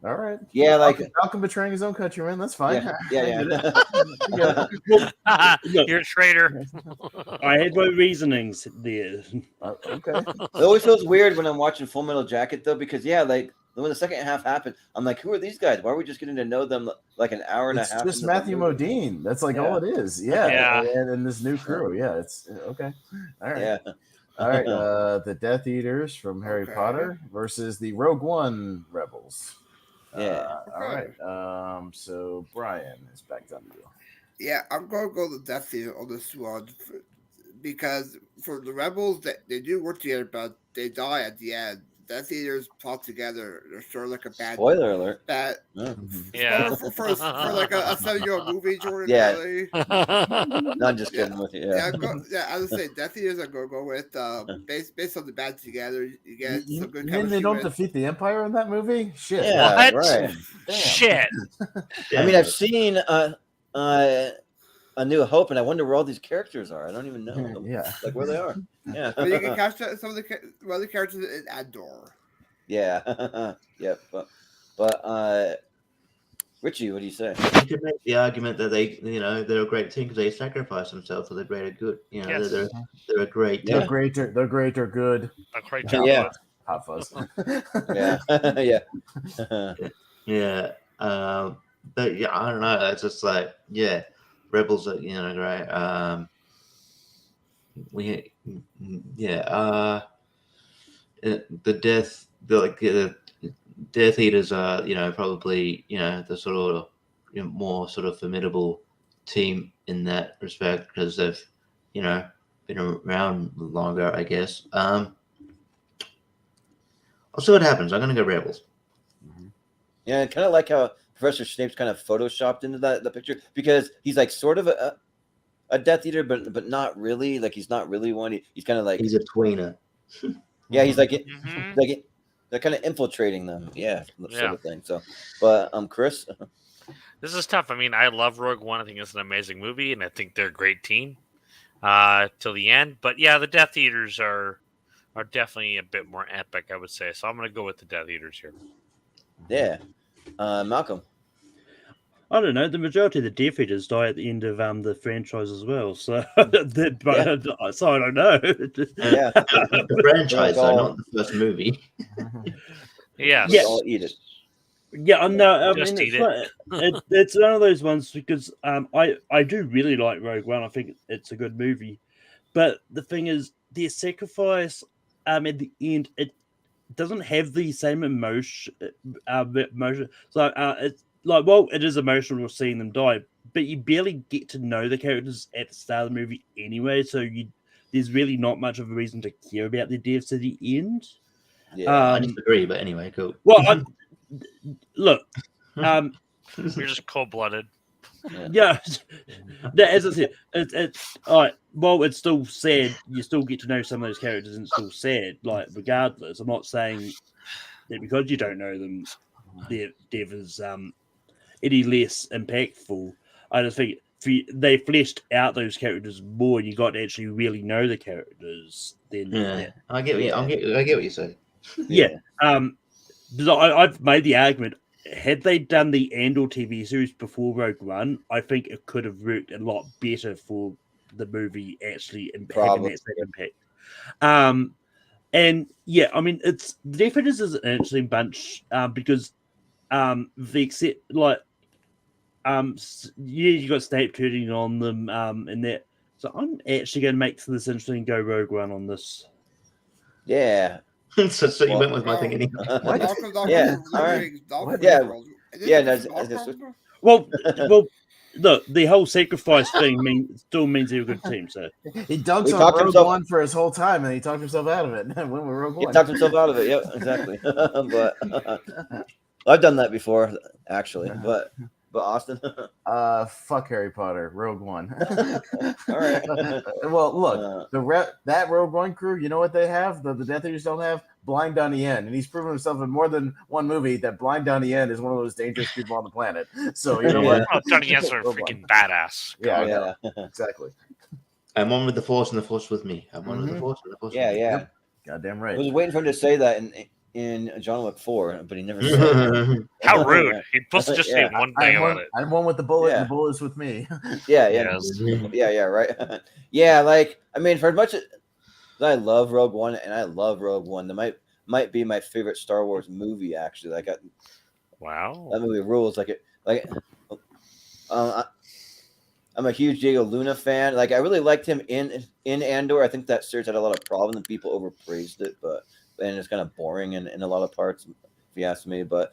All right. Yeah, like Malcolm betraying his own country, man. That's fine. Yeah. You're a traitor. I had my reasonings there. Okay. It always feels weird when I'm watching Full Metal Jacket though, because like when the second half happened, I'm like, who are these guys? Why are we just getting to know them like an hour and a half? It's just Matthew Modine. That's like all it is. Yeah. And this new crew. Yeah. It's okay. All right. Yeah. All right. The Death Eaters from Harry Potter versus the Rogue One Rebels. Yeah. All right. So Brian is back to you. Yeah, I'm going to go the Death Eater on this one because for the Rebels, they do work together, but they die at the end. Death Eaters plot together. They're sort of like a bad. Spoiler alert. Bad. Yeah. Yeah. For like a 7-year-old movie, Jordan. Yeah. Really. No, I'm just kidding with you. Yeah. I would say Death Eaters. I go with based on the band together. You get You some good mean chemistry they don't with- defeat the Empire in that movie? Shit. Yeah, What? right. Damn. Shit. I mean, I've seen A New Hope, and I wonder where all these characters are. I don't even know them. Yeah. Like where they are. Yeah. But you can catch some of the characters in Andor. Yeah. Yeah. But Richie, what do you say? You could make the argument that they're a great team because they sacrifice themselves for the greater good. You know, Yes. they're a great Yeah. team. They're great or good. A great Yeah. job. Yeah. Hot fuzz. Yeah. Yeah. Yeah. But yeah, I don't know. It's just like, yeah, Rebels are, great. The Death Eaters are, probably, the sort of more sort of formidable team in that respect because they've, been around longer, I guess. I'll see what happens. I'm gonna go Rebels. Yeah, I kind of like how Professor Snape's kind of photoshopped into the picture because he's like sort of a Death Eater, but not really. Like he's not really one. He's kind of like He's a tweener. yeah, he's like Mhm. like they're kind of infiltrating them. Yeah, sort of thing. So, but Chris. This is tough. I mean, I love Rogue One. I think it's an amazing movie, and I think they're a great team till the end. But yeah, the Death Eaters are definitely a bit more epic, I would say. So I'm going to go with the Death Eaters here. Yeah, Malcolm. I don't know. The majority of the Death Eaters die at the end of the franchise as well. So, so I don't know. Yeah, The franchise, They're all- though, not the first movie. Yes. Yeah. I'll eat it. Yeah, no, I Just mean, eat it's one of those ones because I do really like Rogue One. I think it's a good movie, but the thing is, their sacrifice at the end, it doesn't have the same emotion. So it's like, well, it is emotional seeing them die, but you barely get to know the characters at the start of the movie anyway. So there's really not much of a reason to care about their deaths at the end. Yeah, I disagree, but anyway, cool. Well, look, You're just cold-blooded. yeah, as I said, it's all right. Well, it's still sad. You still get to know some of those characters, and it's still sad. Like, regardless, I'm not saying that because you don't know them, their death is any less impactful. I just think they fleshed out those characters more, and you got to actually really know the characters. Then, Yeah, I get what you say. yeah. Because I've made the argument. Had they done the Andor TV series before Rogue One, I think it could have worked a lot better for the movie actually having that same impact. And yeah, I mean, it's the Death Eaters is an interesting bunch because the except like you got Snape turning on them and that. So I'm actually going to make this interesting and go Rogue One on this. Yeah. so you went with my thing anyway. Yeah, all right. Yeah. Yeah, no, Well, look, the whole sacrifice thing still means they're a good team. So He dunks He on talked Rogue himself- One for his whole time, and he talked himself out of it. Went with Rogue He One. talked himself out of it. Yep, exactly. But I've done that before, actually. But Austin. Fuck Harry Potter. Rogue One. All right. Well, look, that Rogue One crew. You know what they have? The Death Eaters don't have Blind Donnie Yen, and he's proven himself in more than one movie that Blind Donnie Yen is one of those dangerous people on the planet. So you know what? Oh, Donnie Yen's are freaking badass. Yeah, Yeah. exactly. I'm one with the Force, and the Force with me. I'm one with the Force, and the Force. Yeah, with me. yeah. Goddamn I right. was waiting for him to say that in John Wick 4, but he never said it. How rude. He supposed to just say Yeah. one thing I'm about one, it. I'm one with the bullet, Yeah. and the bullet's with me. Yeah, Yes. yeah, right. Yeah, like I mean, for as much as I love Rogue One, and I love Rogue One, that might be my favorite Star Wars movie. Actually, like Wow. that movie rules. I'm a huge Diego Luna fan. Like I really liked him in Andor. I think that series had a lot of problems and people overpraised it, and it's kind of boring in a lot of parts, if you ask me. But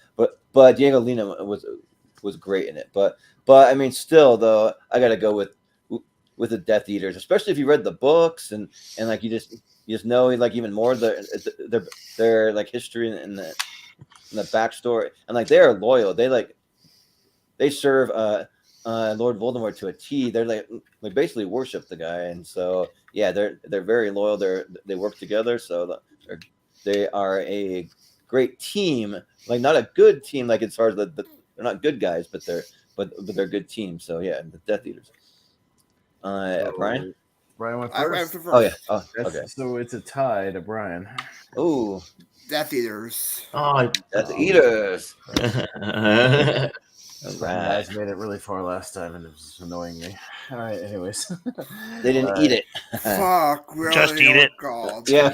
Diego Luna was great in it. But I mean, still though, I gotta go with the Death Eaters, especially if you read the books and like you just you just know like even more of their like history and the backstory, and like they are loyal. They serve Lord Voldemort to a T. They're like basically worship the guy, and so yeah, they're very loyal. They work together, so they are a great team. Like not a good team, like as far as they're not good guys, but they're a good team. So yeah, the Death Eaters. Brian. Brian went I ran first. for first. Oh yeah. Oh okay. So it's a tie to Brian. Oh, Death Eaters. Oh, Death Eaters. All You right. guys made it really far last time, and it was annoying me. All right, anyways. They didn't eat it. Fuck, really? Just eat it. God. Yeah.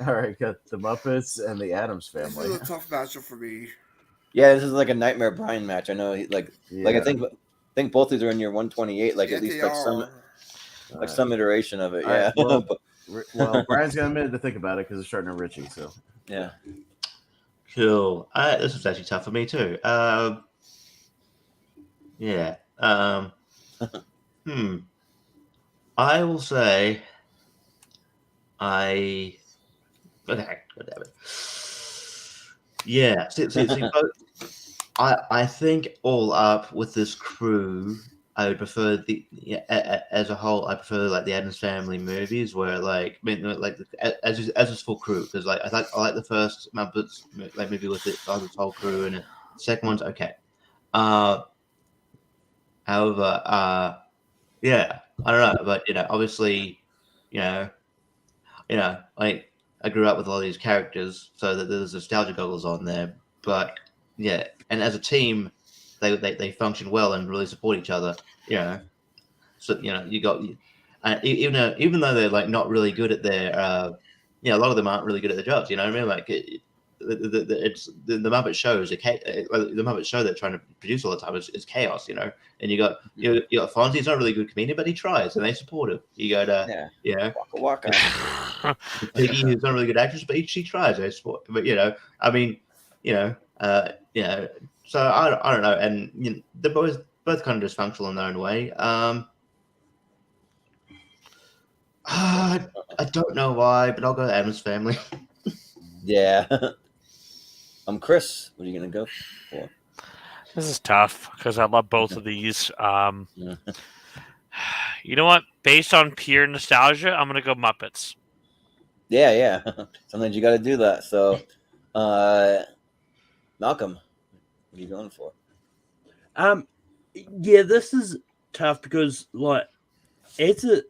All right, got the Muppets and the Addams This Family. is a tough matchup for me. Yeah, this is like a Nightmare Brian match. I know like I think both these are in your 128, like Yeah, at least they like some are. some iteration of it. All Yeah. right, well, Brian's got a minute to think about it because it's starting to Richie. So Yeah. cool. This was actually tough for me too. Yeah. I will say okay, God damn it. Yeah. See, I think all up with this crew, I would prefer as a whole. I prefer like the Addams Family movies, where like as a full crew, because like I like the first Muppets like movie with this whole crew, and the second one's okay. However, yeah, I don't know, but obviously, like I grew up with all these characters, so that there's nostalgia goggles on there. But yeah, and as a team, they function well and really support each other. So you got even though they're like not really good at their a lot of them aren't really good at their jobs. You know what I mean? Like it's the Muppet Show is the Muppet Show they're trying to produce all the time is chaos. And you got Fonzie. He's not a really good comedian, but he tries, and they support him. You got Waka Waka. Piggy, who's not a really good actress, but she tries. They support. But I mean, so I don't know, and they're both kind of dysfunctional in their own way. I don't know why, but I'll go Addams Family. Yeah. Chris, what are you gonna go for? This is tough because I love both of these. You know what? Based on pure nostalgia, I'm gonna go Muppets. Yeah. Sometimes you got to do that. So, Malcolm, what are you going for? Yeah, this is tough because it's the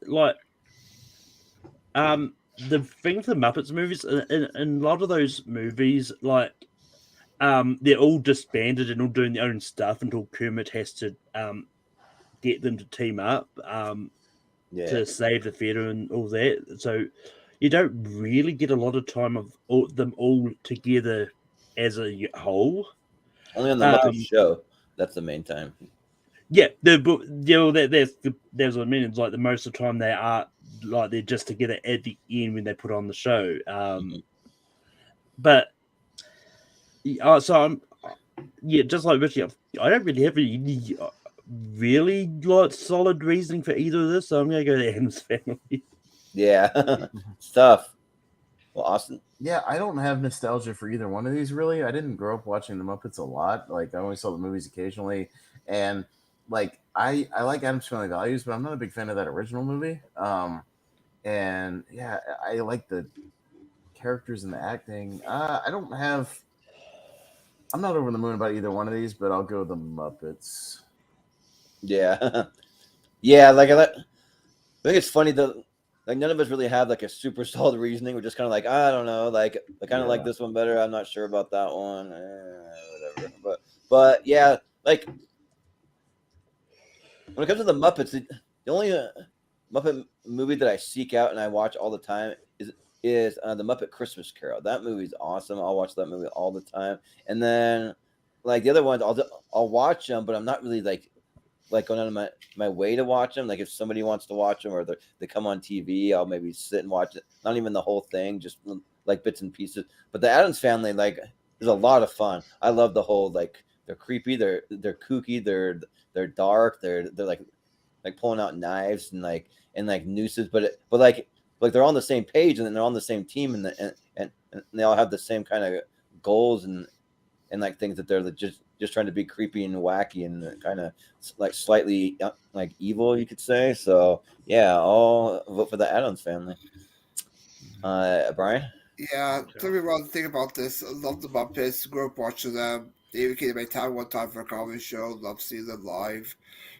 thing with the Muppets movies, in a lot of those movies, they're all disbanded and all doing their own stuff until Kermit has to get them to team up to save the theater and all that. So you don't really get a lot of time of them all together as a whole. Only on the Muppet Show. That's the main time. Yeah, there's what I mean. It's like the most of the time they are like they're just together at the end when they put on the show. But so I'm just like Richie. I don't really have any really solid reasoning for either of this, so I'm gonna go to Addams Family. Yeah, stuff. Well, Austin. Yeah, I don't have nostalgia for either one of these really. I didn't grow up watching the Muppets a lot. Like I only saw the movies occasionally, and like I like Addams Family Values, but I'm not a big fan of that original movie. And yeah, I like the characters and the acting. I'm not over the moon about either one of these, but I'll go the Muppets. Yeah, yeah. Like I think it's funny that like none of us really have like a super solid reasoning. We're just kind of like I don't know. Like I kind of like this one better. I'm not sure about that one. Whatever. But yeah, like when it comes to the Muppets, the only Muppet movie that I seek out and I watch all the time is the Muppet Christmas Carol. That movie's awesome. I'll watch that movie all the time. And then like the other ones, I'll watch them, but I'm not really like going out of my way to watch them. Like if somebody wants to watch them or they come on TV, I'll maybe sit and watch it. Not even the whole thing, just like bits and pieces. But the Addams Family like is a lot of fun. I love the whole like they're creepy, they're kooky, they're dark, they're like pulling out knives and like nooses, but like they're on the same page and then they're on the same team and they all have the same kind of goals and like things that they're just trying to be creepy and wacky and kind of like slightly like evil, you could say. So yeah, I'll vote for the Addams Family. Brian? Yeah, tell me one thing about this. I love the Muppets. Grew up watching them. They even came to my town one time for a comedy show. Love seeing them live.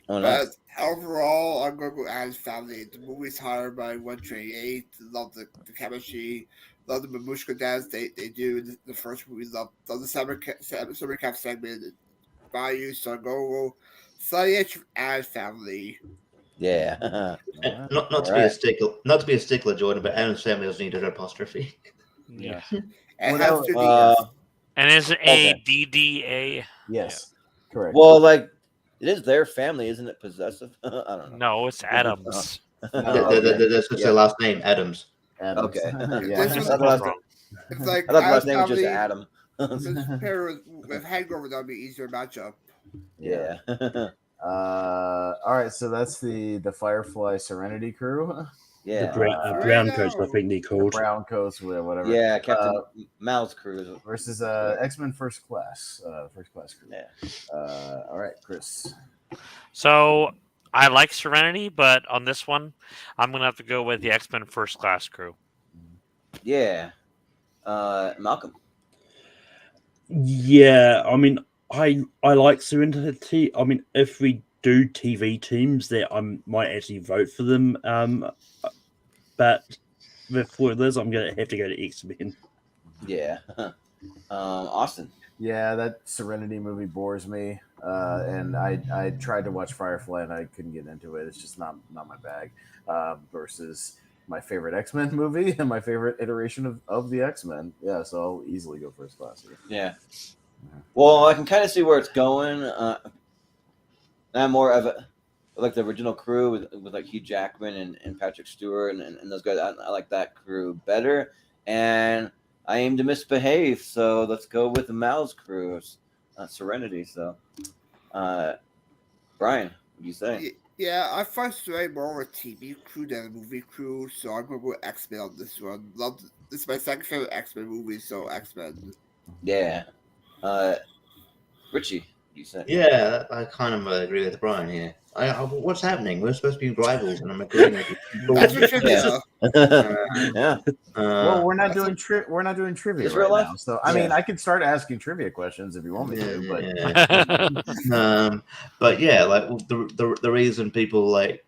Oh, But nice. overall, I'm going to go Addams Family. The movie's higher by 128. Love the chemistry. Love the Mamushka dance they do in the first movie. Love the summer camp segment. Bayou, so I go Sunny Addams Family. Yeah. And not to All be a right. stickler, Jordan, but Adam's Family doesn't need an apostrophe. Yeah. And Well, has to Uh, And is it Okay. ADDA? Yes, correct. well, like it is their family, isn't it? Possessive? I don't know. No, it's Adams. That's Yeah. their last name, Adams. Adams. Okay. yeah. This was- I thought wrong. It's like the last Addams name was just Family Adam. paired with Hangover, that'd be easier matchup. Yeah. All right, so that's the Firefly Serenity crew, Yeah. Brown coats, I think they're the called. Brown Coats, whatever. Yeah, Captain Mouse Cruise. Versus X-Men First Class crew. Yeah. All right, Chris. So I like Serenity, but on this one, I'm gonna have to go with the X-Men First Class crew. Yeah. Malcolm. Yeah, I mean, I like Serenity. I mean, if we do TV teams, that I might actually vote for them. But for this, I'm gonna have to go to X-Men. Yeah. Austin. Yeah, that Serenity movie bores me, and I tried to watch Firefly and I couldn't get into it. It's just not my bag. Versus my favorite X-Men movie and my favorite iteration of the X-Men. Yeah, so I'll easily go First Class here. Yeah. Well, I can kind of see where it's going. I'm more of a like the original crew with like Hugh Jackman and Patrick Stewart and those guys. I like that crew better. And I aim to misbehave, so let's go with the Mal's crew, Serenity. So, Brian, what do you say? Yeah, I find Serenity more of a TV crew than a movie crew, so I'm gonna go with X-Men on this one. This is my second favorite X-Men movie, so X-Men. Yeah. Richie, what do you say? Yeah, I kind of agree with Brian here. What's happening? We're supposed to be rivals, and I'm agreeing with you. That's for trivia. Yeah. Well, we're not doing trivia It's right real life? now. So I mean, I could start asking trivia questions if you want me to, but but yeah, like the reason people like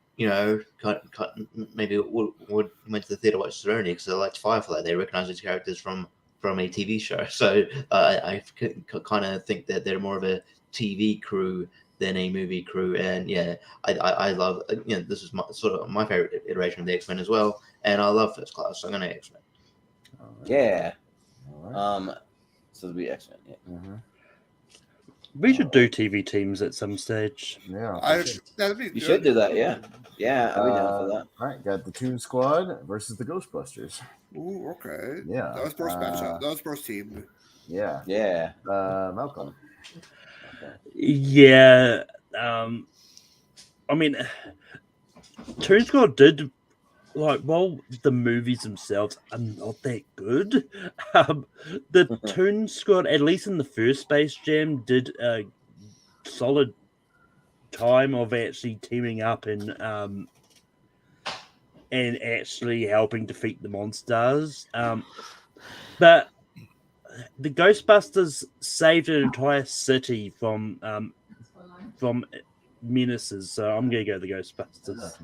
maybe would went to the theater to watch Serenity because they liked Firefly. They recognize these characters from a TV show. So I kind of think that they're more of a TV crew than a movie crew. And yeah, I love this is my favorite iteration of the X-Men as well. And I love First Class. So I'm gonna X-Men. Yeah. All right. So it'll be X-Men. Yeah. Mm-hmm. We should do TV teams at some stage. Yeah. That'd be good. You should do that. Yeah. Yeah. I'll be down for that. All right, got the Toon Squad versus the Ghostbusters. Ooh, okay. Yeah. That was first matchup. That was first team. Yeah. Yeah. Malcolm. Yeah, I mean, Toon Squad did while the movies themselves are not that good. The Toon Squad, at least in the first Space Jam, did a solid time of actually teaming up and actually helping defeat the monsters. But the Ghostbusters saved an entire city from menaces, so I'm gonna go the Ghostbusters.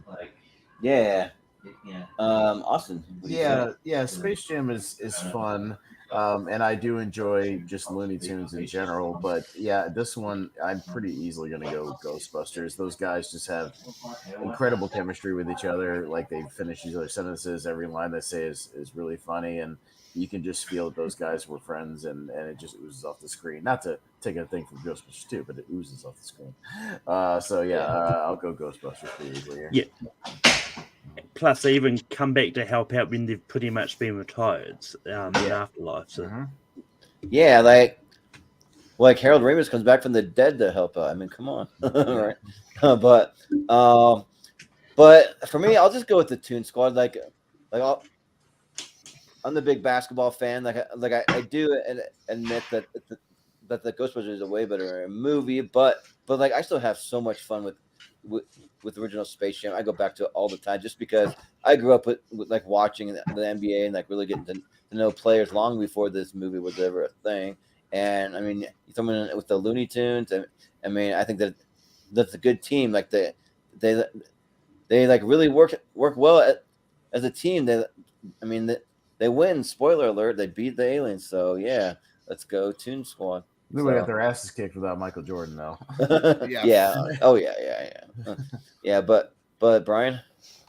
Yeah. Austin. What do you say? Yeah. Space Jam is fun, and I do enjoy just Looney Tunes in general. But yeah, this one I'm pretty easily gonna go Ghostbusters. Those guys just have incredible chemistry with each other. Like they finish each other's sentences. Every line they say is really funny, and you can just feel that those guys were friends, and it just oozes off the screen. Not to take a thing from Ghostbusters 2, but it oozes off the screen. I'll go Ghostbusters pretty easily here. Yeah. Plus, they even come back to help out when they've pretty much been retired in Afterlife. So. Mm-hmm. Yeah, like Harold Ramis comes back from the dead to help out. I mean, come on, right? But for me, I'll just go with the Toon Squad. Like I'm the big basketball fan. I do admit that the Ghostbusters is a way better movie, but like I still have so much fun with original Space Jam. I go back to it all the time just because I grew up with like watching the NBA and like really getting to know players long before this movie was ever a thing. And I mean, someone with the Looney Tunes, I mean, I think that's a good team. Like they like really work well as a team. They win. Spoiler alert: they beat the aliens. So yeah, let's go Toon Squad. They would have their asses kicked without Michael Jordan, though. Yeah. Oh yeah. Yeah, but Brian.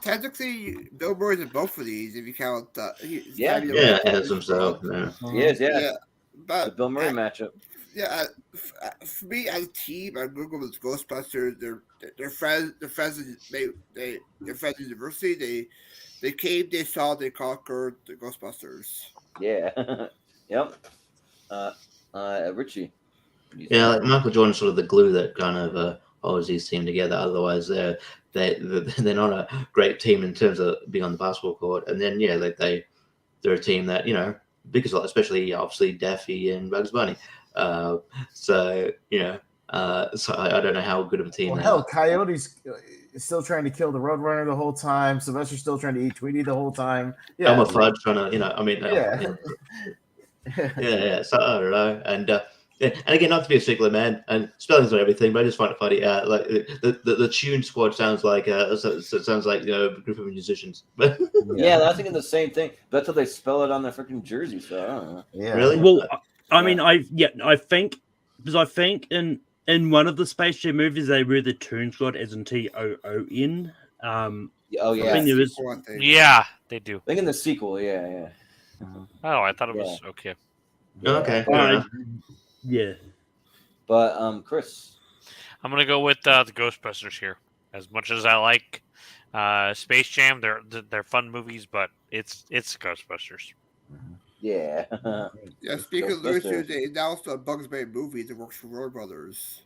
Technically, Bill Murray's in both of these if you count. Yeah, as himself. Yeah. Yes, Yeah, the but Bill Murray matchup. yeah, for me as a team, I Google with Ghostbusters. They're friends. They're friends. They're friends in university. They came. They saw. They conquered the Ghostbusters. Yeah. Yep. Richie. Yeah, like Michael Jordan's sort of the glue that kind of holds these team together. Otherwise, they're not a great team in terms of being on the basketball court. And then they're a team that because especially obviously Daffy and Bugs Bunny. So I don't know how good of a team. Well, hell, Coyote's still trying to kill the Roadrunner the whole time. Sylvester's still trying to eat Tweety the whole time. Yeah, Elmer Fudd trying to, I mean, yeah. So I don't know, and again, not to be a stickler, man, and spelling's not everything, but I just find it funny. Like the Tune Squad sounds like a group of musicians. Yeah, I was thinking the same thing. That's how they spell it on their freaking jersey. So I don't know. Yeah, really. Well, I mean, I think in one of the Space Jam movies they were the Toon Squad as in TOON. Oh yeah. I think there was. Yeah, they do. I think in the sequel, yeah. Oh, I thought it was okay. Okay. Yeah. But Chris. I'm gonna go with the Ghostbusters here. As much as I like Space Jam, they're fun movies, but it's Ghostbusters. Yeah. Yeah, speaking of Ghostbusters, they announced a Bugs Bunny movie that works for Road Brothers.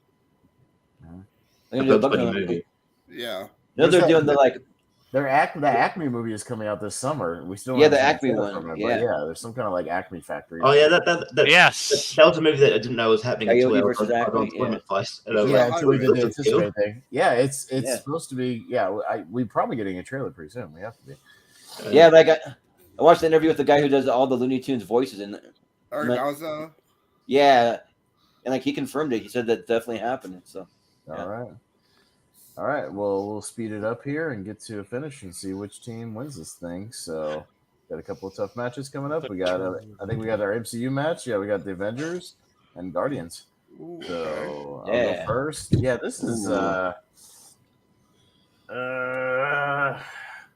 They're gonna do a Bugs Bunny Bugs Bunny movie. Yeah. They're doing the Acme movie is coming out this summer. We still the Acme one. Yeah, there's some kind of like Acme factory. Oh yeah, that Yes. That was a movie that I didn't know was happening Coyote until versus I was on Acme, Employment Twice. And I was Yeah, like, until we did the this is cool. anticipate thing. Yeah, it's Yeah. supposed to be. Yeah, we're probably getting a trailer pretty soon. We have to be. Yeah, like I watched the interview with the guy who does all the Looney Tunes voices, and yeah, and like he confirmed it. He said that definitely happened. So All right. Well, we'll speed it up here and get to a finish and see which team wins this thing. So, got a couple of tough matches coming up. We got, I think we got our MCU match. Yeah, we got the Avengers and Guardians. Ooh, So okay. I'll go first. Yeah, this is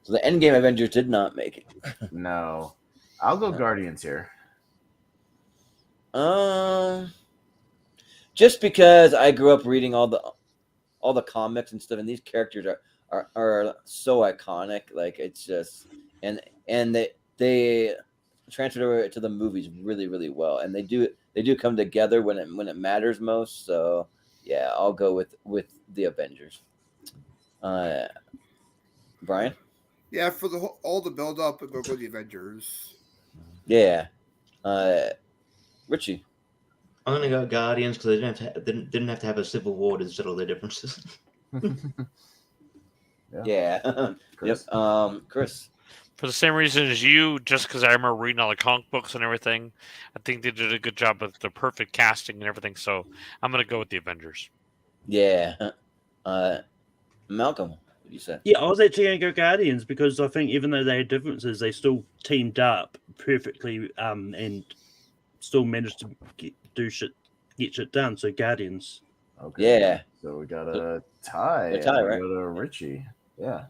So the Endgame Avengers did not make it. no. I'll go Guardians here. Just because I grew up reading all the comics and stuff, and these characters are so iconic. Like it's just and they transferred over to the movies really, really well, and they do come together when it matters most. So yeah, I'll go with the Avengers. Brian? Yeah, for all the build up, go with the Avengers. Yeah. Richie? I'm gonna go Guardians because they didn't have to have a civil war to settle their differences. Yeah. Chris? Yep. Chris? For the same reason as you, just because I remember reading all the comic books and everything, I think they did a good job with the perfect casting and everything. So I'm gonna go with the Avengers. Yeah. Malcolm, what you said? Yeah, I was actually going to go Guardians because I think even though they had differences, they still teamed up perfectly and still managed to get shit done. So Guardians. Okay. Yeah. So we got a tie. A tie, right? We go to Richie. Yeah.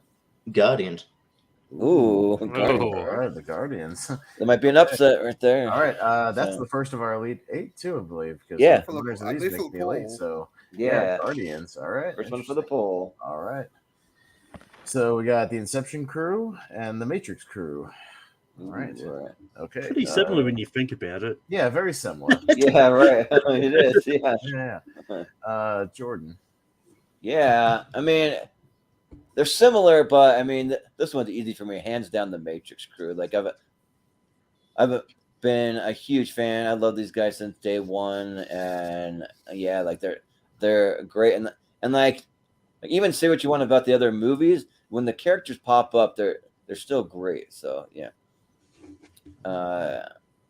Guardians. Ooh. All right, the Guardians. There might be an upset right there. All right, that's So- the first of our Elite 8 too, I believe. Because Yeah. the winners of I these believe make for the Elite. poll. So Yeah. Guardians. All right. First one for the poll. All right. So we got the Inception crew and the Matrix crew. All right. Ooh, right. Okay. Pretty similar when you think about it. Yeah, very similar. Yeah, right. It is. Yeah. Yeah. Jordan. Yeah. I mean, they're similar, but I mean, this one's easy for me. Hands down, the Matrix crew. Like I've been a huge fan. I love these guys since day one, and yeah, like they're great, and like even say what you want about the other movies, when the characters pop up, they're still great. So yeah,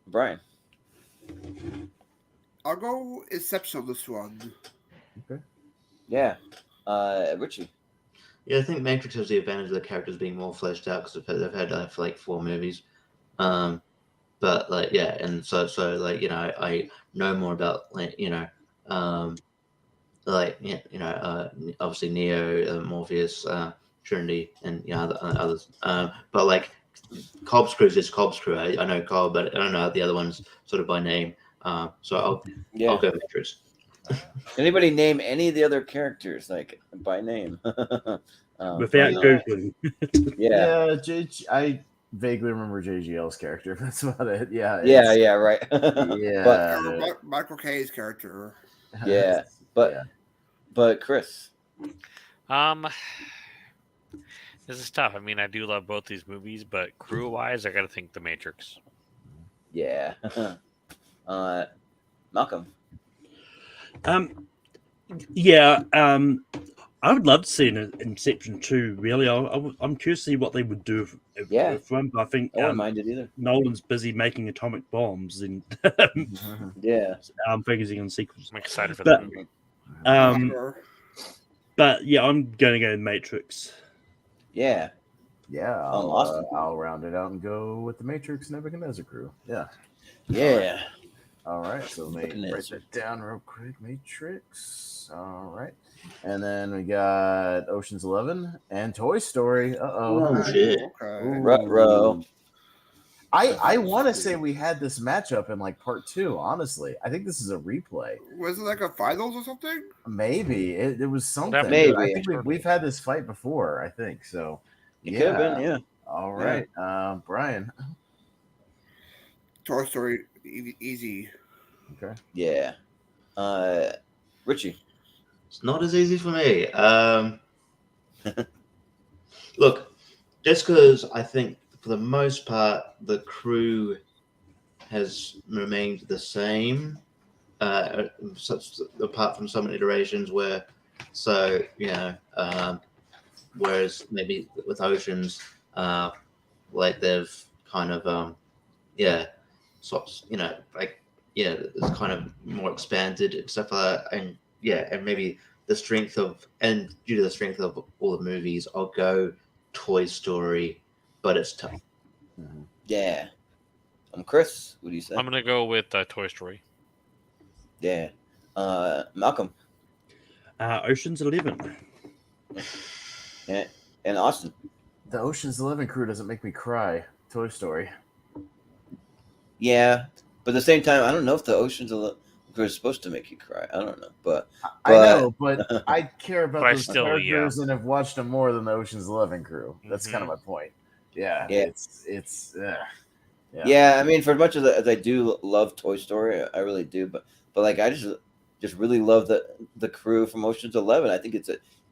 Brian. I'll go Inception on this one. Okay. Yeah, Richie. Yeah, I think Matrix has the advantage of the characters being more fleshed out because they've had for like 4 movies. But like yeah, and so like I know more about like like obviously Neo, Morpheus, Trinity, and others. But like Cobb's Crew is just Cobb's Crew. I know Cobb, but I don't know the other ones sort of by name. So I'll go Matrix. Anybody name any of the other characters like by name? Without Googling. Yeah. I vaguely remember JGL's character. That's about it. Yeah. Yeah, right. Yeah. Michael Caine's character. Yeah, but Chris. This is tough. I mean, I do love both these movies, but crew-wise, I got to think The Matrix. Yeah. Malcolm. Yeah. I would love to see an Inception 2, really. I'm curious to see what they would do with one, but I think I wouldn't mind it either. Nolan's busy making atomic bombs and yeah, I'm focusing on sequels. I'm excited for that movie. But yeah, I'm going to go Matrix. Yeah. Yeah, I'll round it out and go with the Matrix Nebuchadnezzar crew. Yeah. Yeah. All right, so let me write that down real quick. Matrix. All right. And then we got Ocean's 11 and Toy Story. Oh, shit. Okay. Ruh-roh. I want to say we had this matchup in like part 2, honestly. I think this is a replay. Was it like a finals or something? Maybe. It was something. Maybe. I think we've had this fight before, I think. So, It could have been, yeah. All right. Brian. Toy Story, easy. Okay. Yeah. Richie. It's not as easy for me. Look, just because I think for the most part the crew has remained the same, apart from some iterations where, whereas maybe with Oceans, like they've kind of it's kind of more expanded and stuff like that, and maybe due to the strength of all the movies, I'll go Toy Story, but it's tough. Yeah. Chris, what do you say? I'm gonna go with Toy Story. Yeah. Malcolm. Ocean's 11. And Austin. The Ocean's 11 crew doesn't make me cry. Toy Story. Yeah, but at the same time, I don't know if the Ocean's 11 crew is supposed to make you cry. I don't know, but I know, but I care about those still, characters and have watched them more than the Ocean's 11 crew. That's kind of my point. Yeah. Yeah, I mean, for as much as I do love Toy Story, I really do, but like I just really love the crew from Ocean's 11. I think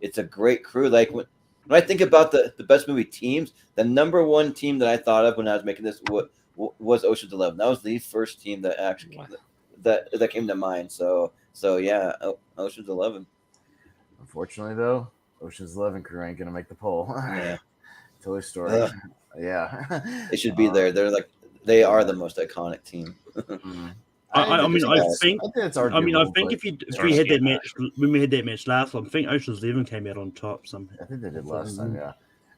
it's a great crew. Like when I think about the best movie teams, the number one team that I thought of when I was making this was Ocean's 11. That was the first team that actually that came to mind. So yeah, Ocean's 11. Unfortunately, though, Ocean's 11 crew ain't gonna make the poll. Yeah. Toy Story. Yeah. They should be there. They are the most iconic team. I think if we had that match when we had that match last time, I think Ocean's 11 came out on top somehow. I think they did last time. Yeah.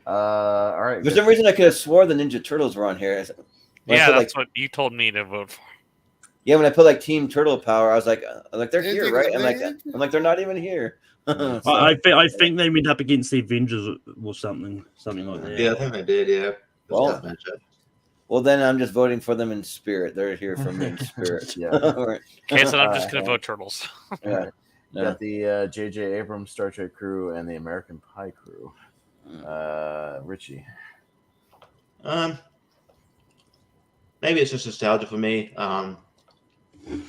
All right. For some reason, I could have swore the Ninja Turtles were on here. That's what you told me to vote for. Yeah, when I put like Team Turtle Power, I was like they're here, right? I'm like they're not even here. I think they went up against the Avengers or something like that. Yeah, I think they did. Yeah. Well, then I'm just voting for them in spirit. They're here for me in spirit. Yeah. Okay, so I'm just gonna vote Turtles. Yeah. Got the J.J. Abrams Star Trek crew and the American Pie crew. Richie. Maybe it's just nostalgia for me.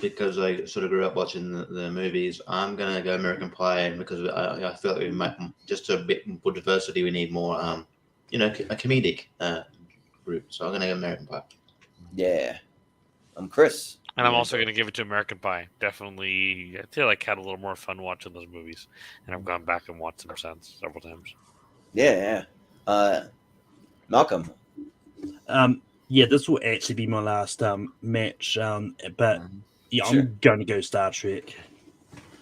because I sort of grew up watching the movies, I'm gonna go American Pie, because I feel like we might, just a bit more diversity. We need more, a comedic group. So I'm gonna go American Pie. Yeah. I'm Chris. And I'm Yeah, also going to give it to American Pie. Definitely, I feel like had a little more fun watching those movies, and I've gone back and watched them since several times. Yeah. Malcolm. Yeah, this will actually be my last match. But yeah, Sure. I'm going to go Star Trek.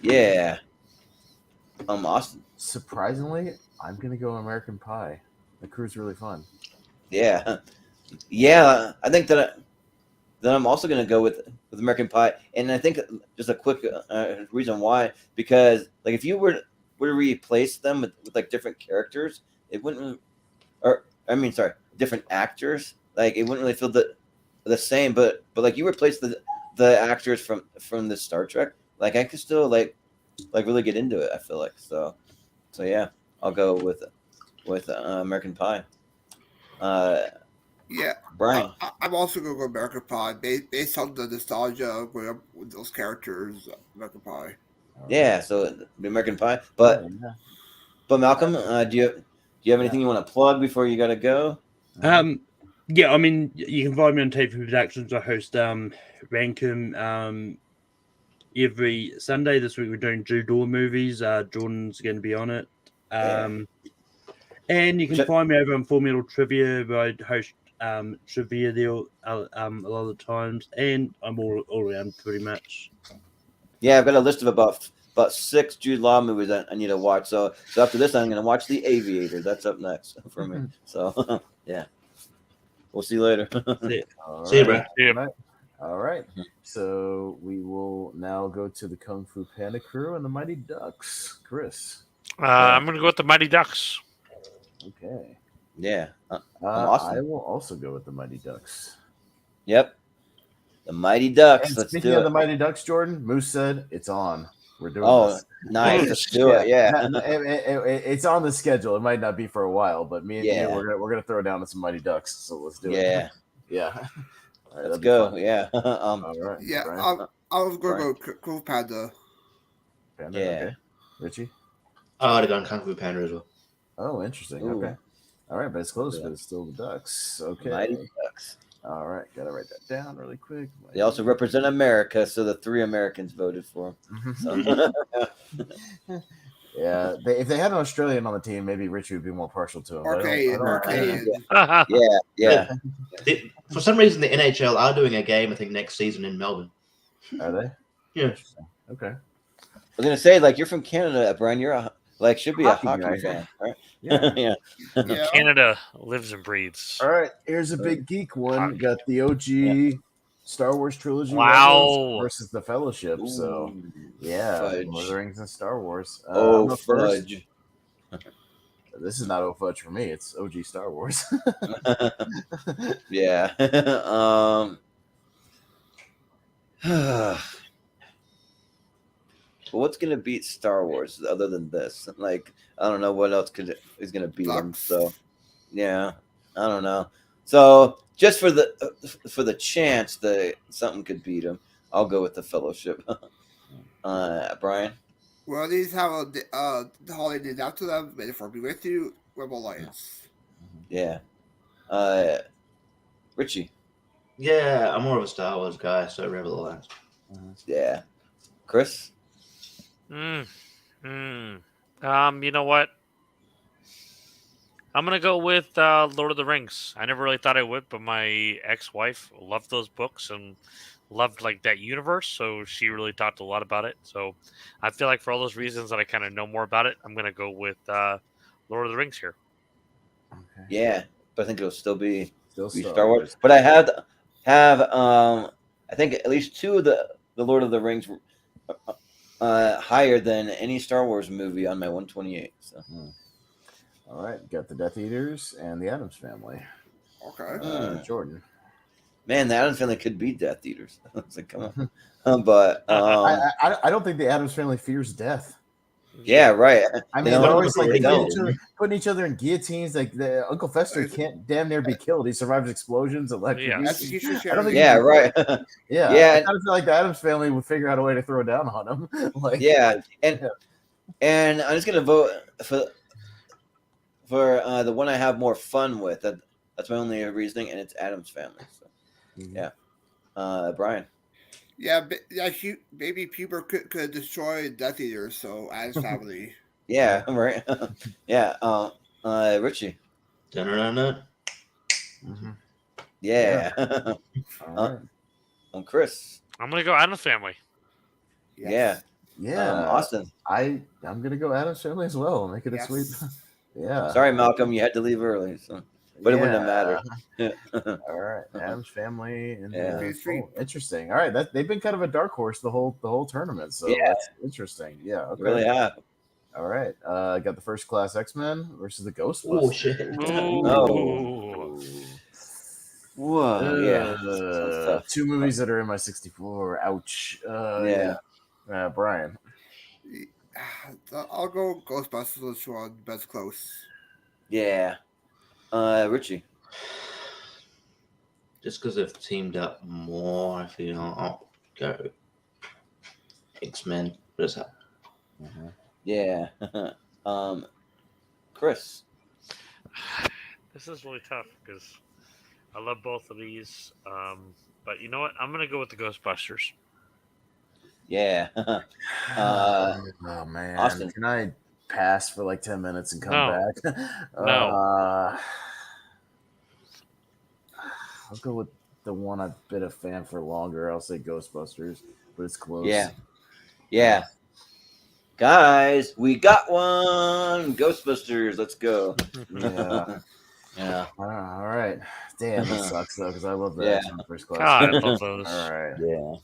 Yeah. Austin. Surprisingly, I'm gonna go American Pie. The crew's really fun. Yeah. Yeah. I think that I'm also going to go with American Pie, and I think just a quick reason why, because like if you were to replace them with like different characters, it wouldn't, different actors, like it wouldn't really feel the same. But like you replace the actors from the Star Trek, like I could still like really get into it. I feel like so yeah, I'll go with American Pie. Yeah, Brian. I'm also gonna go American Pie based on the nostalgia of growing up with those characters. American Pie. Yeah, so the American Pie, but Malcolm, do you have anything you want to plug before you gotta go? Yeah, I mean, you can find me on TV Productions. I host Rankum every Sunday. This week we're doing Jude Law movies. Jordan's going to be on it. And you can find me over on Formula Trivia, where I host trivia there a lot of the times, and I'm all around pretty much. Yeah, I've got a list of about 6 Jude Law movies I need to watch. So after this, I'm going to watch The Aviator. That's up next for me. So yeah, we'll see you later. See you, bro. Yeah. All right. So we will now go to the Kung Fu Panda crew and the Mighty Ducks. Chris. I'm going to go with the Mighty Ducks. Okay. Yeah. I will also go with the Mighty Ducks. Yep. The Mighty Ducks. And Let's speaking do of it. the Mighty Ducks, Jordan, Moose said it's on. We're doing this. Nice. Let's do it. Yeah. It's on the schedule. It might not be for a while, but me and Yeah. you, we're gonna throw down some Mighty Ducks. So let's do it. Yeah. Yeah. All right, Let's go. Yeah. All right. Yeah, Brian? I was gonna go Kung Fu Panda. Panda, Yeah. Okay. Richie. I would have gone Kung Fu Panda as well. Oh, interesting. Ooh. Okay. All right, but it's close, Yeah. but it's still the Ducks. Okay. Mighty Ducks. All right, gotta write that down really quick. They also represent America, so the 3 Americans voted for them. So. Yeah, if they had an Australian on the team, maybe Richie would be more partial to him. Arcade. Yeah. For some reason, the NHL are doing a game, I think, next season in Melbourne. Are they? Yeah. Okay. I was gonna say, like, you're from Canada, Brian. You're should be a Hockey hockey guy. fan, right? Yeah. Yeah. Yeah. Canada lives and breathes. All right, here's a big geek one. Got the OG Star Wars trilogy Wow. versus the Fellowship. So yeah, Fudge. Lord of the Rings and Star Wars. Oh, I'm up first. fudge. This is not fudge for me. It's OG Star Wars. Yeah. But what's gonna beat Star Wars other than this? Like, I don't know what else is gonna beat them. So, yeah, I don't know. So just for the chance that something could beat them, I'll go with the Fellowship. Brian. Well, these have the holiday named after them. May the Fourth be with you. Rebel Alliance. Yeah. Richie. Yeah, I'm more of a Star Wars guy, so Rebel Alliance. Yeah. Chris. You know what? I'm gonna go with Lord of the Rings. I never really thought I would, but my ex-wife loved those books and loved like that universe, so she really talked a lot about it. So I feel like for all those reasons that I kind of know more about it, I'm gonna go with Lord of the Rings here. Okay. Yeah, but I think it'll still be Still Star Wars. But I have I think at least 2 of the Lord of the Rings higher than any Star Wars movie on my 128. So. All right, got the Death Eaters and the Addams Family. Okay. Jordan. Man, the Addams Family could be Death Eaters. It's like, come on. But I don't think the Addams Family fears death. Yeah, right. I They mean, don't- they're always like they don't. putting each other in guillotines. Like the Uncle Fester can't damn near be killed. He survives explosions, electrocution. Execution I don't think Yeah, he can- right. Yeah, Yeah. I kind of feel like the Addams family would figure out a way to throw down on him. Like, Yeah, like, and I'm just gonna vote for the one I have more fun with. That's my only reasoning, and it's Adam's family. So, yeah, Brian. Yeah, maybe Puber could destroy Death Eater, so as family. Yeah, right. Yeah, Richie. Dun-dun-dun-dun. mhm. Yeah. All right. Chris. I'm gonna go Adam's family. Yes. Yeah, Austin. I'm gonna go Addams family as well. Make it a Yes. sweep. Yeah. Sorry, Malcolm, you had to leave early, so but it wouldn't have mattered. All right, Adams family and Yeah. interesting. All right, they've been kind of a dark horse the whole tournament, so Yeah. that's interesting. Yeah, okay. Really have. All right, got the First Class X-Men versus the Ghostbusters. Oh shit! Ooh. Whoa, yeah. Sounds tough. Two movies that are in my 64. Ouch. Yeah. Brian. I'll go Ghostbusters this one. Best close. Yeah. Richie. Just because they've teamed up more, I feel I'll go X-Men. What's that? Yeah. Chris. This is really tough because I love both of these. But you know what? I'm gonna go with the Ghostbusters. Yeah. Oh man, Austin. can I pass for like 10 minutes and come No. back? No. I'll go with the one I've been a fan for longer. I'll say Ghostbusters, but it's close. Yeah. Yeah. Guys, we got one. Ghostbusters. Let's go. Yeah. Yeah. All right. Damn, this sucks though because I love that Yeah. X-Men First Class. God, I love those. All right. Yeah.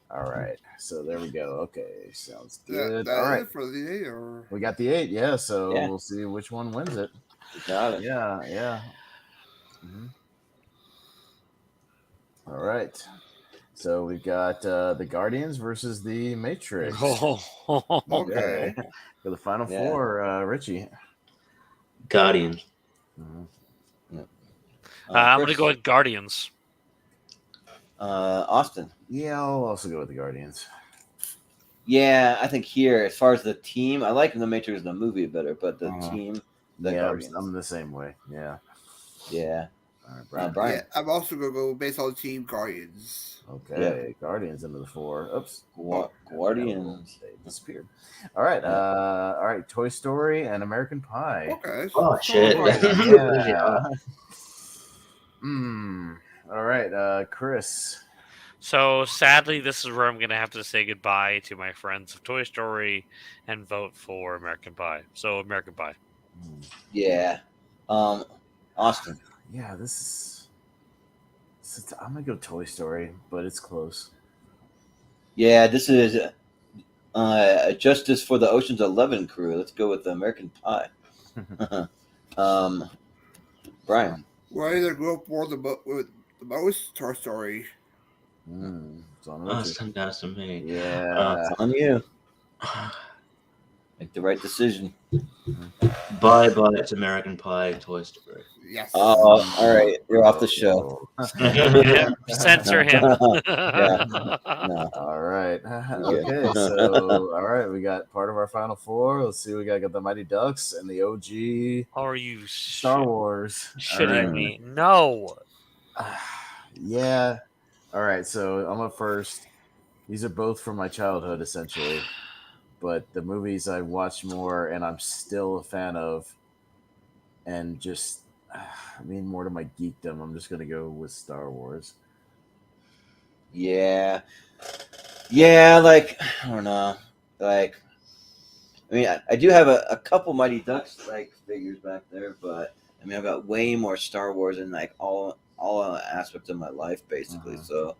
All right. So there we go. Okay. Sounds That good. All right. for the day, or We got the 8. Yeah. So Yeah. we'll see which one wins it. Got it. Yeah. Yeah. Mhm. All right. So we've got the Guardians versus the Matrix. okay. For the final Yeah. four, Richie. Guardians. Mhm. I'm Chris. gonna go with Guardians. Austin. Yeah, I'll also go with the Guardians. Yeah, I think here, as far as the team, I like the Matrix the movie better, but the team, the Yeah, Guardians. I'm the same way. Yeah. Yeah. All right, Brian. Brian. Yeah, I'm also gonna go based on Team Guardians. Okay, Guardians into the 4. Oops. Guardians. They disappeared. All right. All right. Toy Story and American Pie. Okay. Oh shit! Yeah. All right. Chris. So sadly, this is where I'm gonna have to say goodbye to my friends of Toy Story and vote for American Pie. So American Pie. Yeah. Austin. Yeah, I'm gonna go Toy Story, but it's close. Yeah, this is Justice for the Ocean's 11 crew. Let's go with the American Pie. Brian. Well, I either grew up with the most Toy Story. It's on Oh, Richie. it's come down to me. Yeah. It's on you. Make the right decision. Mm-hmm. Bye, it's American Pie, Toy Story. Yes. All right. You're off the show. Censor him. Yeah. No. All right. Okay. So, all right, we got part of our final 4. Let's see. We got the Mighty Ducks and the OG Are you Star Wars. shitting All right. me? No. Yeah. All right. So I'm up first. These are both from my childhood, essentially, but the movies I watched more and I'm still a fan of, and just more to my geekdom. I'm just gonna go with Star Wars. Yeah. Yeah, like, I don't know. Like, I mean, I do have a couple Mighty Ducks, like, figures back there, but, I mean, I've got way more Star Wars in, like, all aspects of my life, basically. So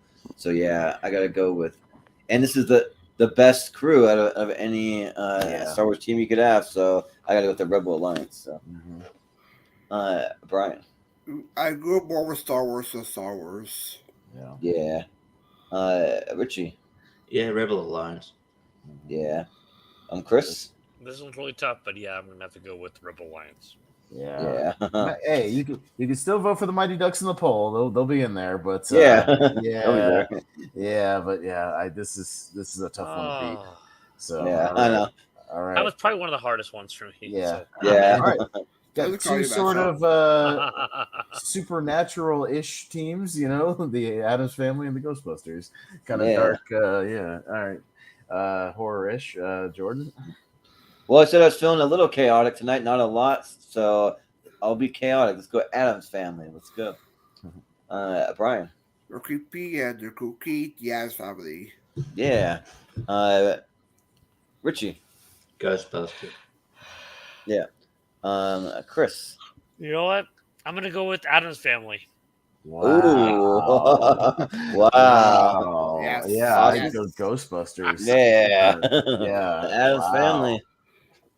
yeah, I gotta go with, and this is the best crew out of any Star Wars team you could have, so I gotta go with the Rebel Alliance. So, Brian. I grew up more with Star Wars than Star Wars. Yeah. Yeah. Richie. Yeah, Rebel Alliance. Yeah. Chris. This one's really tough, but yeah, I'm gonna have to go with Rebel Alliance. Yeah. Yeah. Hey, you can still vote for the Mighty Ducks in the poll. They'll be in there, but Yeah. yeah, but yeah, this is a tough one to beat. Oh, So Yeah, all I right. know. All right. that was probably one of the hardest ones for me. Yeah. So. Yeah. All right. That was Got a two cardio sort matchup. of supernatural-ish teams, the Addams Family and the Ghostbusters. Kind of Yeah. dark, yeah. All right. Horror-ish. Jordan? Well, I said I was feeling a little chaotic tonight, not a lot, so I'll be chaotic. Let's go Adams Family. Let's go. Brian. They're creepy and they're kooky. The Addams Family. Yeah. Richie. Ghostbusters. Yeah. Chris. You know what? I'm gonna go with Adam's Family. Wow. Wow. Yes. Yeah, Awesome. I'd go Ghostbusters. Yeah. Yeah. Adams Wow. Family.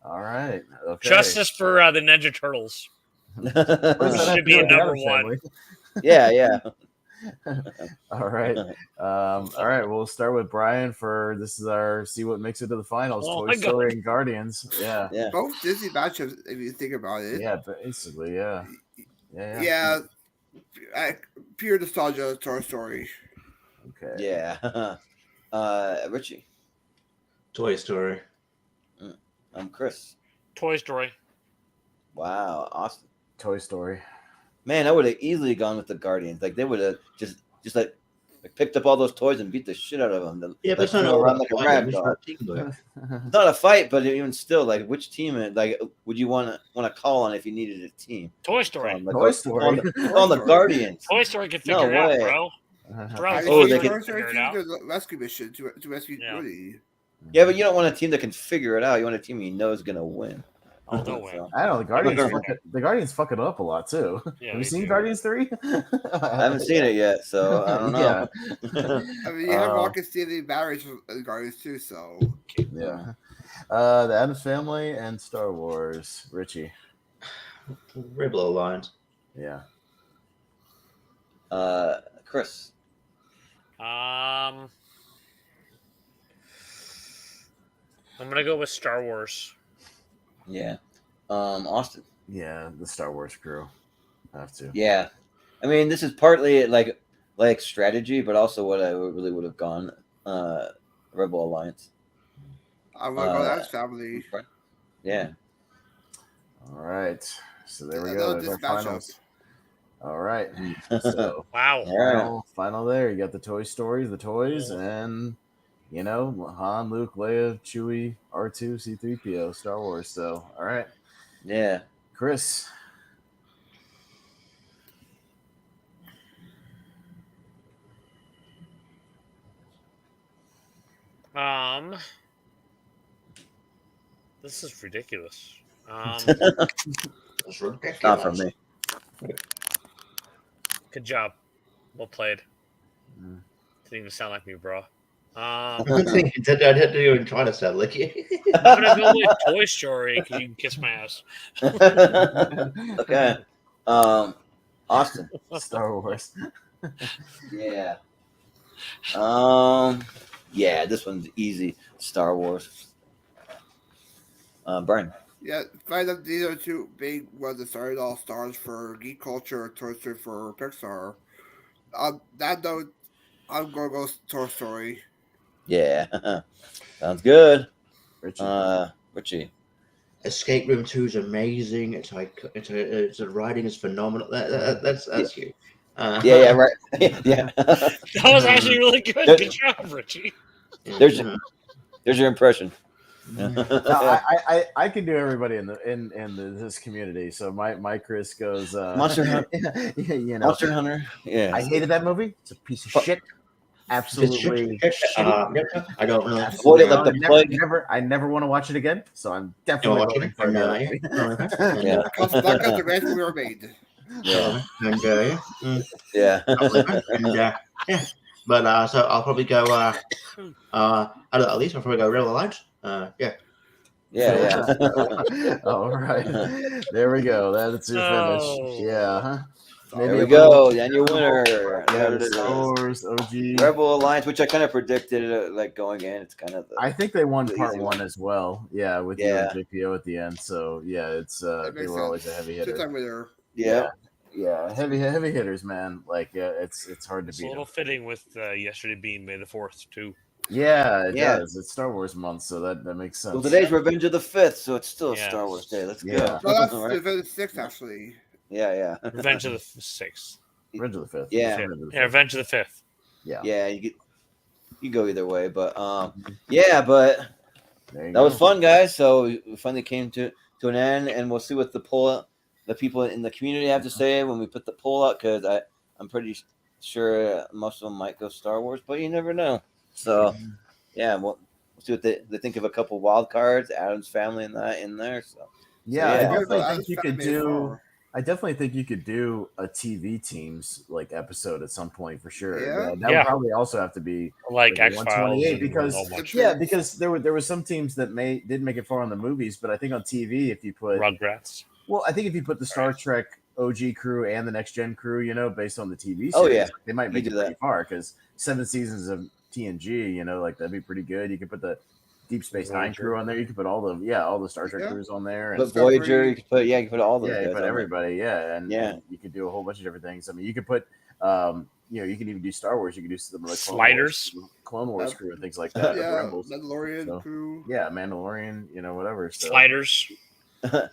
All right. Okay. Justice for the Ninja Turtles. What does that have Should to be do a with the number Addams one. Family? Yeah. All right. All right. We'll start with Brian for this is our see what makes it to the finals. Oh Toy my Story God. and Guardians. Yeah. Yeah. Both Disney matchups, if you think about it. Yeah. Basically. Yeah. Yeah. Pure nostalgia, Toy Story. Okay. Yeah. Richie. Toy Story. I'm Chris. Toy Story. Wow. Awesome. Toy Story. Man, I would have easily gone with the Guardians. Like they would have just like picked up all those toys and beat the shit out of them. Yeah, but it's not throw all around about like a fighting, rag it's doll. about teamwork. It's not a fight, but even still, like which team? Like, would you want to call on if you needed a team? Toy Story. Like, Toy Story. on the Guardians. Toy Story can No figure it out, way. bro. Bro, I Oh, think they Toy can- Story figure it out. the rescue mission to rescue Yeah. Woody. Yeah, but you don't want a team that can figure it out. You want a team you know is gonna win. Oh, they'll win. So, I don't know. The Guardians fuck it up a lot too. Yeah, Have you they seen do. Guardians 3? I haven't seen it yet, so I don't know. I mean, you have Rocket stealing batteries from the Guardians too, so. Yeah. The Addams Family and Star Wars. Richie. Rebel Alliance. Yeah. Chris. I'm gonna go with Star Wars. Yeah. Austin. Yeah, the Star Wars crew. Have to. Yeah. I mean, this is partly like strategy, but also what I really would have gone. Rebel Alliance. I'm gonna go Addams Family. Yeah. All right. So there we I go. love There's our this matchup. finals. All right. So Wow. All right. final there. You got the Toy Stories, the toys, and Han, Luke, Leia, Chewie, R2, C3PO, Star Wars. So all right. Yeah. Chris. This is ridiculous. That's ridiculous. Not from me. Good job. Well played. Mm. Didn't even sound like me, bro. I didn't even try to sound like you. I'm gonna go with Toy Story because you can kiss my ass. Okay. Austin. Star Wars. Yeah. Yeah, this one's easy. Star Wars. Brian. Yeah, find out these are two big ones that started all stars for geek culture, Toy Story for Pixar. That note, I'm gonna go Toy Story. Yeah. Sounds good. Richie. Richie. Escape Room 2 is amazing. It's like the writing is phenomenal. That's you. Yeah, right. Yeah. That was actually really good. Good job, Richie. There's your impression. No, I can do everybody in this community. So my Chris goes Monster Hunter. Monster Hunter. Yeah. I hated that movie. It's a piece of shit. Absolutely. I don't know. Avoid it like the plague. I never want to watch it again. So I'm definitely watch voting it? for No, it. Yeah. Casablanca, the greatest movie ever made. Yeah. And Yeah. yeah. But so I'll probably go. At least I'll probably go Rebel Alliance. Yeah. Yeah. All right. There we go. That's your finish. Oh. Yeah. There we go. And your winner. Yeah, There the it is. Star Wars OG. Rebel Alliance, which I kind of predicted, like going in. It's kind of. I think they won the part easy one one. as well. Yeah, with you and JPO at the end. So yeah, it's That they makes were always a sense. heavy Since hitter. I'm with her. Yeah. Yeah, heavy hitters, man. Like it's hard to It's a beat little them. fitting with yesterday being May the 4th too. Yeah, it Yeah. does. It's Star Wars month, so that makes sense. Well, today's Revenge of the 5th, so it's still a Yeah. Star Wars Day. Let's Yeah. go. No, that's Right? the 6th actually. Yeah. Revenge of the 6th. Revenge of the 5th. Yeah. Yeah, Revenge of the 5th. Yeah. Yeah, you go either way, but yeah, but There you that go. was fun, guys. So we finally came to an end, and we'll see what the people in the community have to say when we put the poll out, because I'm pretty sure most of them might go Star Wars, but you never know. So yeah, we'll see what they think of a couple wild cards, Adam's Family and that in there. So Yeah, yeah. I definitely I think was you trying could to make it do. far. I definitely think you could do a TV teams like episode at some point for sure. Yeah? That Yeah. would probably also have to be Like the X Files 128 because because there were some teams that didn't make it far on the movies, but I think on TV if you put Rugrats. well, I think if you put the Star Trek OG crew and the Next Gen crew, based on the TV series, Oh, yeah. they might make You it do pretty that. far because 7 seasons of TNG, like that'd be pretty good. You could put the Deep Space Nine Voyager. crew on there. You could put all the Star Trek Yeah. crews on there. But Voyager, you could put all those Yeah, you guys put on everybody, and you could do a whole bunch of different things. I mean, you could put, you can even do Star Wars. You could do some like Sliders. Clone Wars crew, and things like that. Yeah, Rebels. Mandalorian So, crew. Yeah, Mandalorian, whatever. So. Sliders.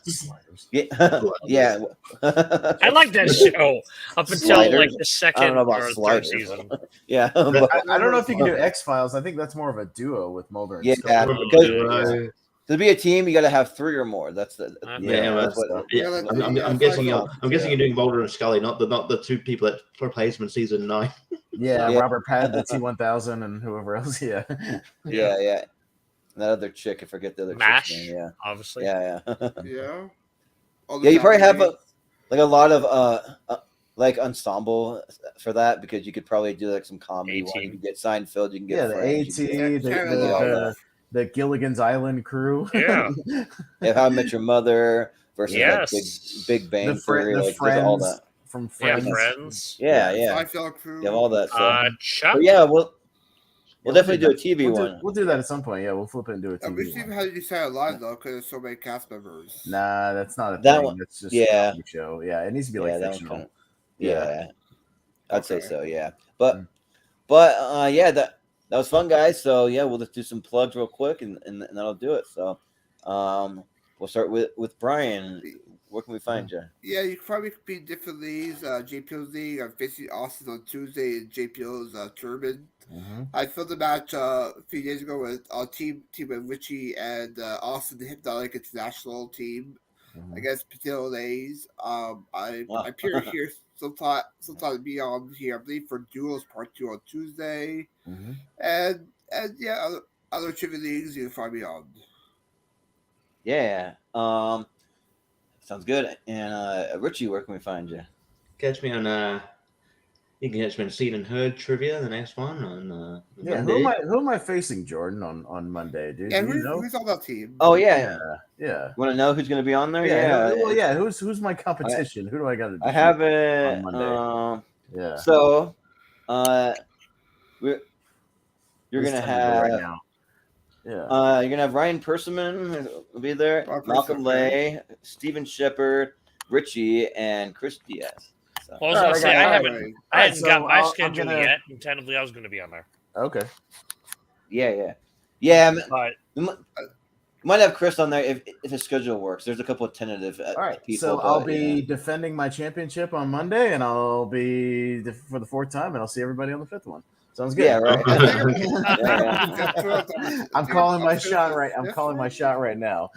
Sliders. Yeah. I like that show up until Sliders? like the I second don't know about or third sliders. season. Yeah. I don't know if you can do X Files. I think that's more of a duo with Mulder and Yeah, Scully. because to be a team, you got to have 3 or more. That's the Yeah, I'm guessing you're doing Mulder and Scully, not the two people that replaced him in season 9. Yeah, Yeah. Robert Pattinson, the T-1000, and whoever else. Yeah. Yeah. And that other chick, I forget the other MASH, chick's name. Yeah. obviously. Yeah. Yeah. Yeah, you probably have a lot of like ensemble for that, because you could probably do like some comedy. One. You can get Seinfeld, you can get The Friends, you can AT, the Gilligan's Island crew. Yeah. get How I Met Your Mother versus Yes. like Big Bang Theory, the like Friends all that. from Yeah, Friends. Friends. Yeah. Seinfeld crew. You have all that stuff. Chuck. But yeah, we'll definitely do a TV we'll one. We'll do that at some point. Yeah, we'll flip it and do a We TV see one. how you decide live though, because there's so many cast members. Nah, that's not a That thing. one- That's just yeah. a comedy show. Yeah, it needs to be like that one fictional. kinda- yeah. I'd say Okay. so. Yeah, but yeah, that was fun, guys. So yeah, we'll just do some plugs real quick, and that'll do it. So we'll start with Brian. Where can we find you? Yeah, you can probably compete different leagues. JPO's league. I'm facing Austin on Tuesday in JPO's tournament. Mhm. I filmed a match a few days ago with team with Richie and Austin, the Hypnotic International team Mhm. against Patillo Days. I appear here sometime be on here. I believe for duels part 2 on Tuesday, Mhm. and yeah, other trivia leagues you can find me on. Yeah. Sounds good. And Richie, where can we find you? Catch me on you can catch me on Seen and Heard Trivia, the next one on Yeah, Monday. who am I facing, Jordan, on Monday, dude? Yeah, Do you know? who's on that team? Oh yeah. Yeah. You want to know who's going to be on there? Yeah. Who's my competition? Who do I got to? I have it on Monday. Yeah. So, you're Who's gonna telling me have right now? Yeah. you're gonna have Ryan Persiman will be there, Malcolm Lay, Steven Shepard, Richie, and Chris Diaz. So. Well, I was going to say, I hadn't so got my I'm schedule gonna- yet. And tentatively, I was going to be on there. Okay. Yeah. But We might have Chris on there if his schedule works. There's a couple of tentative All right. people. So I'll but, be defending my championship on Monday, and I'll be for the 4th time, and I'll see everybody on the 5th one. Sounds good. Yeah, right. I'm calling my shot right. I'm calling my shot right now.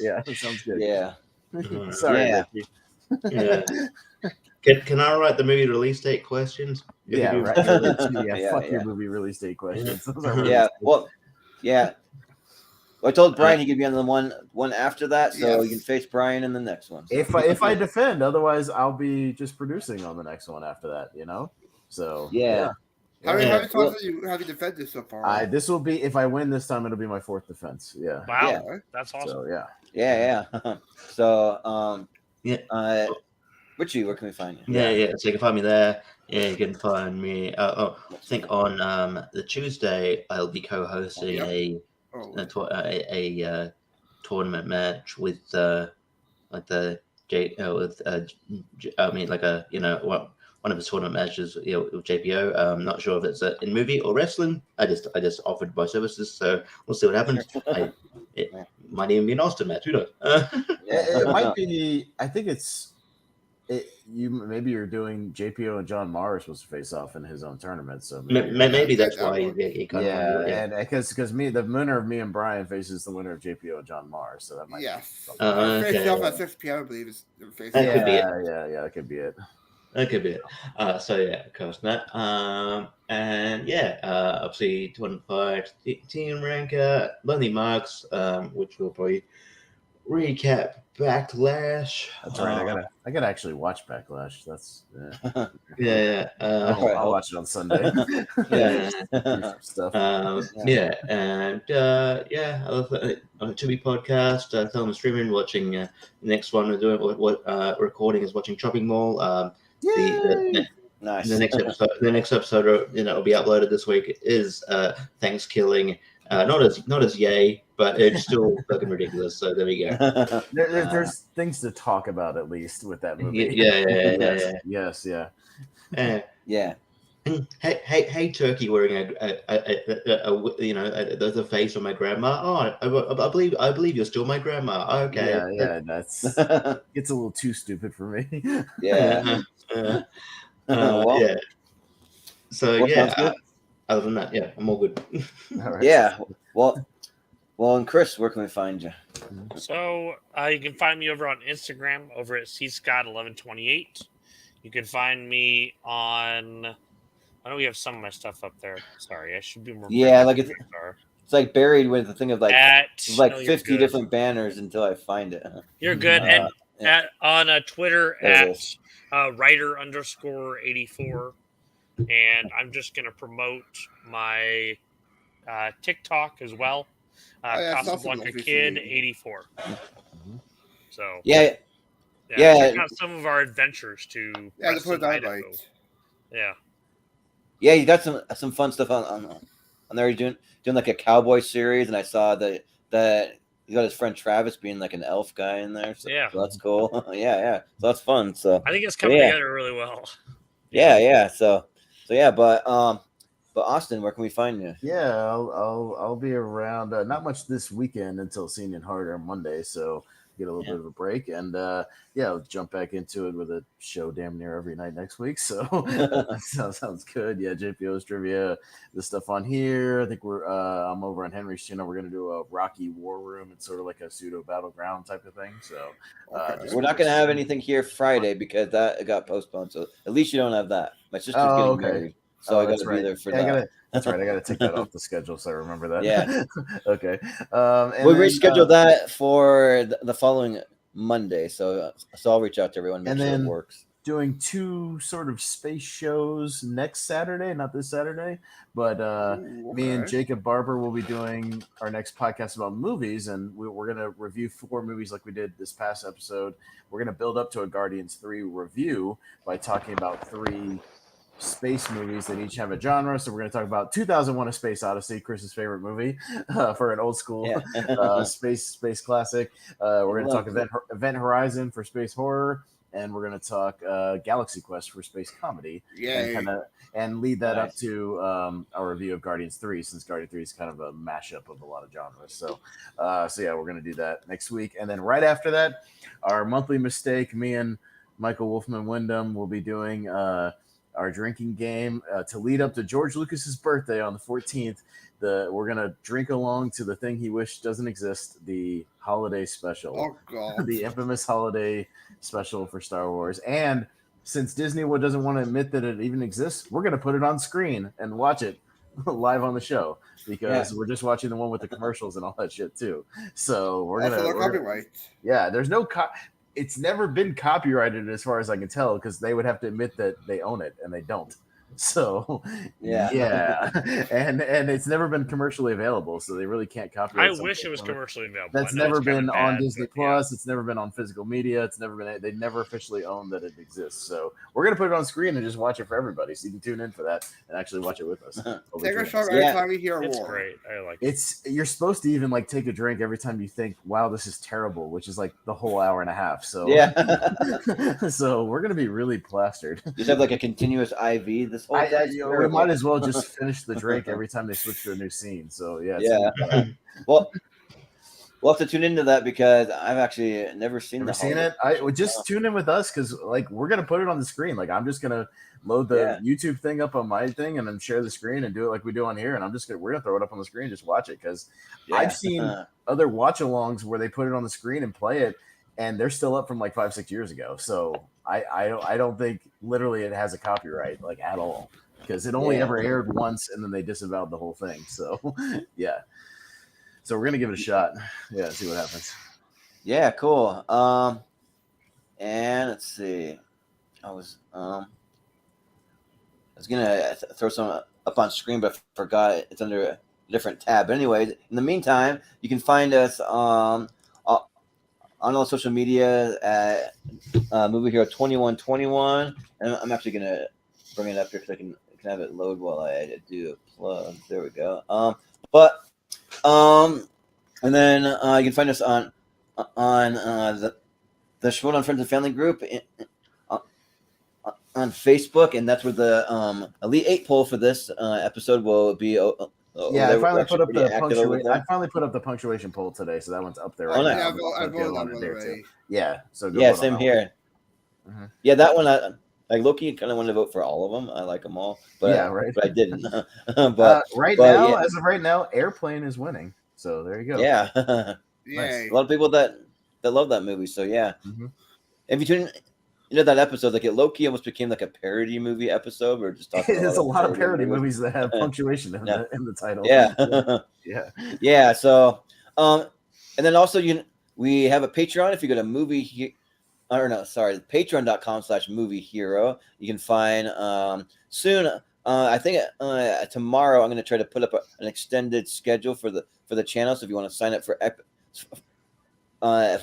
Yeah, that sounds good. Yeah. Sorry, Yeah. Ricky. Yeah. Can I write the movie release date questions? Yeah, right. Yeah, Fuck yeah. your movie release date questions. Those are Yeah. Well, yeah. I told Brian he could be on the one after that, so you can face Brian in the next one. if I defend, otherwise I'll be just producing on the next one after that. So Yeah. How many Yeah. times have you defended so far? This will be if I win this time, it'll be my 4th defense. Yeah. wow, Yeah. that's awesome. So yeah. Yeah. So Richie, where can we find you? Yeah. So you can find me there. Yeah, you can find me. I think on the Tuesday I'll be co-hosting Yep. a tournament match with like the like a one of his tournament matches with JPO. I'm not sure if it's in movie or wrestling. I just offered my services, so we'll see what happens. It might even be an Austin match. Who knows? It might be. I think it's. Maybe you're doing JPO and John Maher are supposed to face off in his own tournament, so maybe that's why he kind of and because the winner of me and Brian faces the winner of JPO and John Maher, so that might face off at 6 p.m. I believe is That could be it. that could be it. That could be it. So yeah, of course that. And yeah, obviously 25 team ranker, Lonely Marks, which will probably recap Backlash. That's right. I gotta actually watch Backlash. That's I'll watch it on Sunday. Stuff. And on the Tubi podcast, film and streaming, watching the next one we're doing. What recording is watching Chopping Mall. Nice. The next episode, will be uploaded this week is Thanksgiving. Not as yay, but it's still fucking ridiculous. So there we go. There's things to talk about at least with that movie. Yes. Hey, turkey wearing the face of my grandma. Oh, I believe you're still my grandma. Okay. Yeah. That's it's a little too stupid for me. Yeah. So other than that, I'm all good. All right. Yeah. Well, and Chris, where can we find you? So you can find me over on Instagram over at cscott1128. You can find me on. I know we have some of my stuff up there. Sorry, I should be more. Yeah, like it's like buried with the thing of like 50 different banners until I find it. You're good. On Twitter at writer_84. And I'm just going to promote my TikTok as well. Casablanca Kid 84. So check out some of our adventures to Idaho. Yeah, you got some fun stuff on there. You're doing like a cowboy series, and I saw that you got his friend Travis being like an elf guy in there. So that's cool. So that's fun. So I think it's coming together really well. But Austin, where can we find you? Yeah, I'll be around. Not much this weekend until Senior Harder on Monday, so get a little bit of a break, and I'll jump back into it with a show damn near every night next week. So sounds good. Yeah, JPO's trivia, the stuff on here. I think I'm over on Henry's channel. We're gonna do a Rocky War Room. It's sort of like a pseudo battleground type of thing. So we're not gonna have anything here Friday because that got postponed. So at least you don't have that. My sister's getting married. So I got to be there for that. That's right. I got to take that off the schedule so I remember that. Yeah. Okay. We'll reschedule that for the following Monday. So I'll reach out to everyone and make sure it works. Doing 2 sort of space shows next Saturday, not this Saturday, but me and Jacob Barber will be doing our next podcast about movies, and we're going to review 4 movies like we did this past episode. We're going to build up to a Guardians 3 review by talking about 3 space movies that each have a genre. So we're going to talk about 2001: A Space Odyssey, Chris's favorite movie for an old school space classic. We're going to talk Event Horizon for space horror, and we're going to talk Galaxy Quest for space comedy. And lead that up to our review of Guardians 3, since Guardians 3 is kind of a mashup of a lot of genres. So we're going to do that next week, and then right after that, our monthly mistake, me and Michael Wolfman Wyndham will be doing our drinking game to lead up to George Lucas's birthday on the 14th. We're gonna drink along to the thing he wished doesn't exist, the holiday special. Oh God! The infamous holiday special for Star Wars. And since Disney doesn't want to admit that it even exists, we're gonna put it on screen and watch it live on the show, because we're just watching the one with the commercials and all that shit too. So we're gonna copyright. Yeah, there's no it's never been copyrighted as far as I can tell, because they would have to admit that they own it, and they don't. So Yeah. and it's never been commercially available, so they really can't copyright. I something wish it was from commercially available. That's I know never it's kinda been on bad, Disney but yeah. Plus. It's never been on physical media. It's never been. They never officially own that it exists. So we're gonna put it on screen and just watch it for everybody, so you can tune in for that and actually watch it with us. Take a shot Yeah. every time you hear a It's roar. great. I like it. You're supposed to even like take a drink every time you think, "Wow, this is terrible," which is like the whole hour and a half. So Yeah. so we're gonna be really plastered. Just have like a continuous IV this whole time. It's we terrible. might as well just finish the drink every time they switch to a new scene. So yeah, it's Yeah. gonna be bad. Well, we'll have to tune into that because I've actually never seen Never the seen holiday. it. I would just tune in with us because like we're gonna put it on the screen. Like I'm just gonna load the YouTube thing up on my thing and then share the screen and do it like we do on here. And we're gonna throw it up on the screen and just watch it because I've seen other watch-alongs where they put it on the screen and play it, and they're still up from like 5-6 years ago. So I don't think literally it has a copyright like at all because it only ever aired once and then they disavowed the whole thing. So yeah. So we're gonna give it a shot. Yeah, see what happens. Yeah, cool. And let's see. I was gonna throw some up on screen, but I forgot it's under a different tab. But anyways, in the meantime, you can find us on all social media at Movie Hero 2121. And I'm actually gonna bring it up here because I can have it load while I do a plug. There we go. And then you can find us on the Shoutout Friends and Family group on Facebook, and that's where the Elite 8 poll for this episode will be. I finally put up the punctuation. I finally put up the punctuation poll today, so that one's up there right now. Yeah, I voted on it already. Yeah, so go same here. Mm-hmm. Yeah, that one like Loki kind of wanted to vote for all of them. I like them all, but but I didn't. But now, as of right now, Airplane is winning. So there you go. Yeah, nice. A lot of people that love that movie. So yeah, if you tune into that episode, like Loki almost became like a parody movie episode. We're just talking. There's a lot of parody movies that have punctuation in the title. Yeah, yeah. So and then also we have a Patreon. If you go to patreon.com/movie hero, you can find some tomorrow I'm going to try to put up an extended schedule for the channel. So if you want to sign up for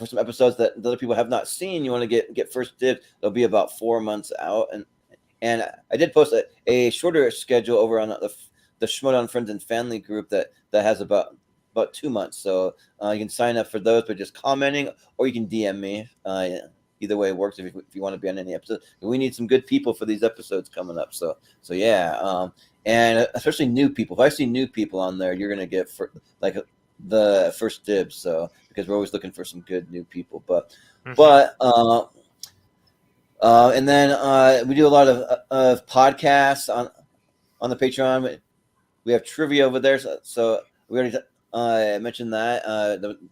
some episodes that other people have not seen, you want to get first dibs. They'll be about 4 months out, and I did post a shorter schedule over on the Schmodown Friends and Family group that has about 2 months. So you can sign up for those by just commenting, or you can DM me. Either way works if you want to be on any episode. We need some good people for these episodes coming up. So yeah, and especially new people. If I see new people on there, you're gonna get the first dibs. So because we're always looking for some good new people. But and then we do a lot of podcasts on the Patreon. We have trivia over there. So we already mentioned that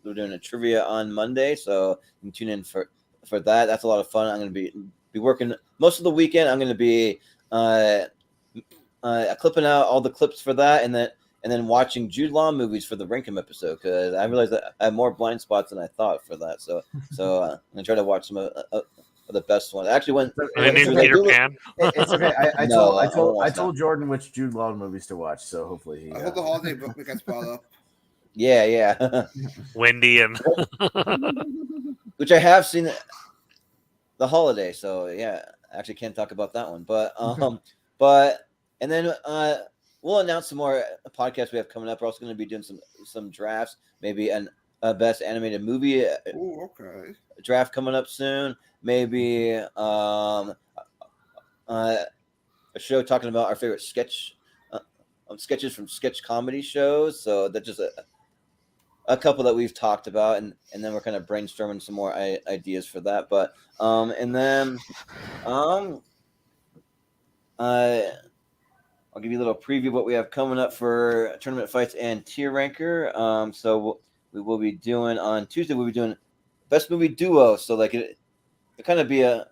we're doing a trivia on Monday. So you can tune in for that. That's a lot of fun. I'm going to be working most of the weekend. I'm going to be clipping out all the clips for that, and then watching Jude Law movies for the Rankin episode because I realized that I have more blind spots than I thought for that. So I'm going to try to watch some of the best ones. Actually, Peter Pan. It's okay. I told Jordan which Jude Law movies to watch, so hopefully he. I hope the holiday book gets brought up. Yeah. Wendy and which I have seen the holiday, so yeah, I actually can't talk about that one. But and then we'll announce some more podcasts we have coming up. We're also going to be doing some drafts, maybe a best animated movie draft coming up soon. Maybe a show talking about our favorite sketches from sketch comedy shows. So that's just a couple that we've talked about, and then we're kind of brainstorming some more ideas for that. But and then I'll give you a little preview of what we have coming up for tournament fights and tier ranker. So we will be doing on Tuesday. We'll be doing best movie duo. So like it kind of be a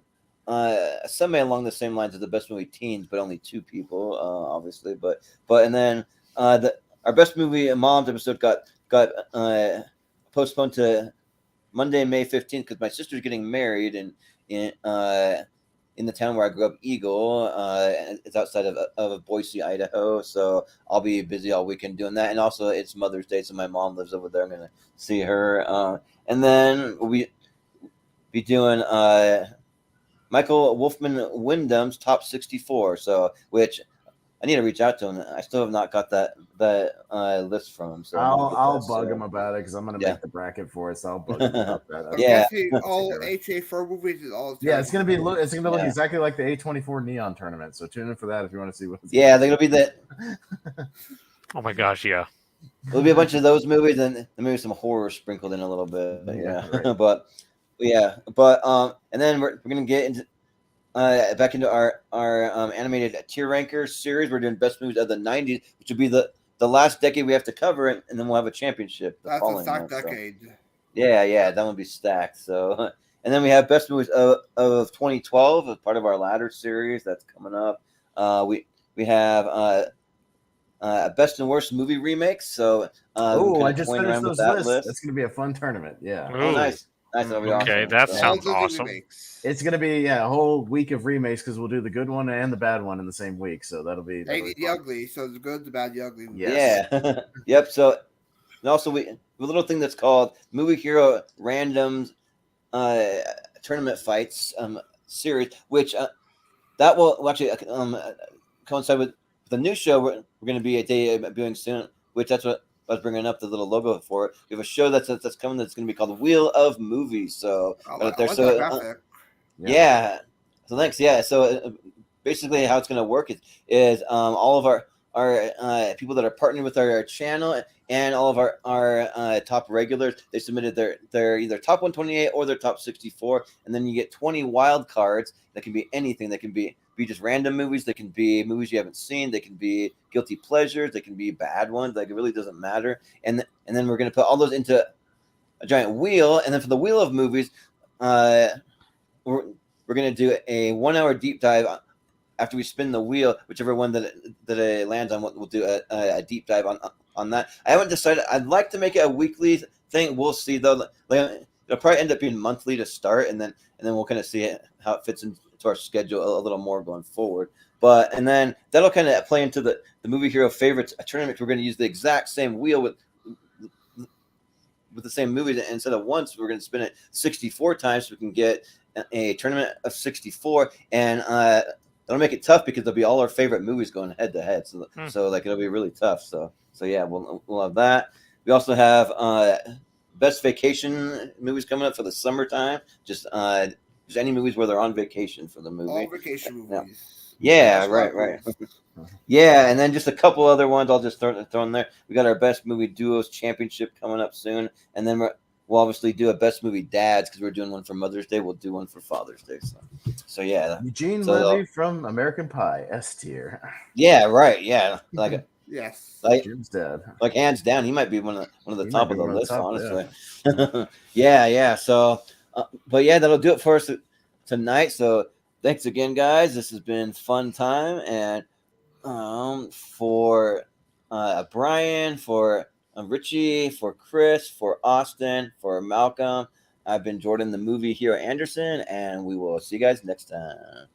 semi along the same lines as the best movie teens, but only 2 people, obviously. But and then our best movie moms episode got postponed to Monday, May 15th, because my sister's getting married, and in the town where I grew up, Eagle. It's outside of Boise, Idaho. So I'll be busy all weekend doing that. And also, it's Mother's Day, so my mom lives over there. I'm going to see her. And then we'll be doing Michael Wolfman Wyndham's Top 64. So, which I need to reach out to him. I still have not got that list from him. So I'll bug him about it because I'm going to make the bracket for it. So I'll bug him about that. I'm guessing all HA4 movies is all. Yeah, it's going to look exactly like the A24 Neon tournament. So tune in for that if you want to see what. Yeah, they're going to be the. Oh my gosh, yeah. There'll be a bunch of those movies and maybe some horror sprinkled in a little bit. Right. And then we're going to get into back into our animated tier ranker series. We're doing best movies of the 90s, which will be the last decade we have to cover, and then we'll have a championship. That's a stacked decade. So. Yeah, that will be stacked. So, and then we have best movies of 2012 as part of our ladder series that's coming up. We have best and worst movie remakes. So, I just finished those lists. That's going to be a fun tournament. Yeah. Oh, nice. Okay, that sounds awesome. It's going to be a whole week of remakes because we'll do the good one and the bad one in the same week. So that'll be the ugly. So the good, the bad, the ugly. Yes. Yeah. Yep. So, and also we have a little thing that's called Movie Hero Randoms Tournament Fights series, which that will actually coincide with the new show we're going to be debuting soon, which that's what I was bringing up the little logo for it. We have a show that's coming that's going to be called Wheel of Movies. So, yeah. So thanks. Yeah. So basically, how it's going to work is all of our people that are partnering with our channel and all of our top regulars, they submitted their either top 128 or their top 64, and then you get 20 wild cards that can be anything. That can be just random movies. They can be movies you haven't seen. They can be guilty pleasures. They can be bad ones. Like, it really doesn't matter. And then we're going to put all those into a giant wheel. And then for the wheel of movies, we're going to do a 1 hour deep dive after we spin the wheel. Whichever one that it lands on, we'll do a deep dive on that. I haven't decided. I'd like to make it a weekly thing. We'll see though. Like, it'll probably end up being monthly to start, and then we'll kind of see how it fits into our schedule a little more going forward. And then that'll kind of play into the Movie Hero Favorites tournament. We're going to use the exact same wheel with the same movies. And instead of once, we're going to spin it 64 times so we can get a tournament of 64. And that'll make it tough because there'll be all our favorite movies going head to head. So like, it'll be really tough. So yeah, we'll have that. We also have best vacation movies coming up for the summertime. Just any movies where they're on vacation for the movie. All vacation movies. Yeah, right. Yeah, and then just a couple other ones I'll just throw in there. We got our best movie duos championship coming up soon, and then we'll obviously do a best movie dads because we're doing one for Mother's Day. We'll do one for Father's Day. So yeah. Eugene Levy from American Pie, S tier. Yeah, right. Yeah, like yes, like Jim's dad. Like, hands down, he might be one of the top of the list, honestly. Yeah. So, but yeah, that'll do it for us tonight. So thanks again, guys. This has been fun time, and for Brian, for Richie, for Chris, for Austin, for Malcolm, I've been Jordan, the Movie Hero Anderson, and we will see you guys next time.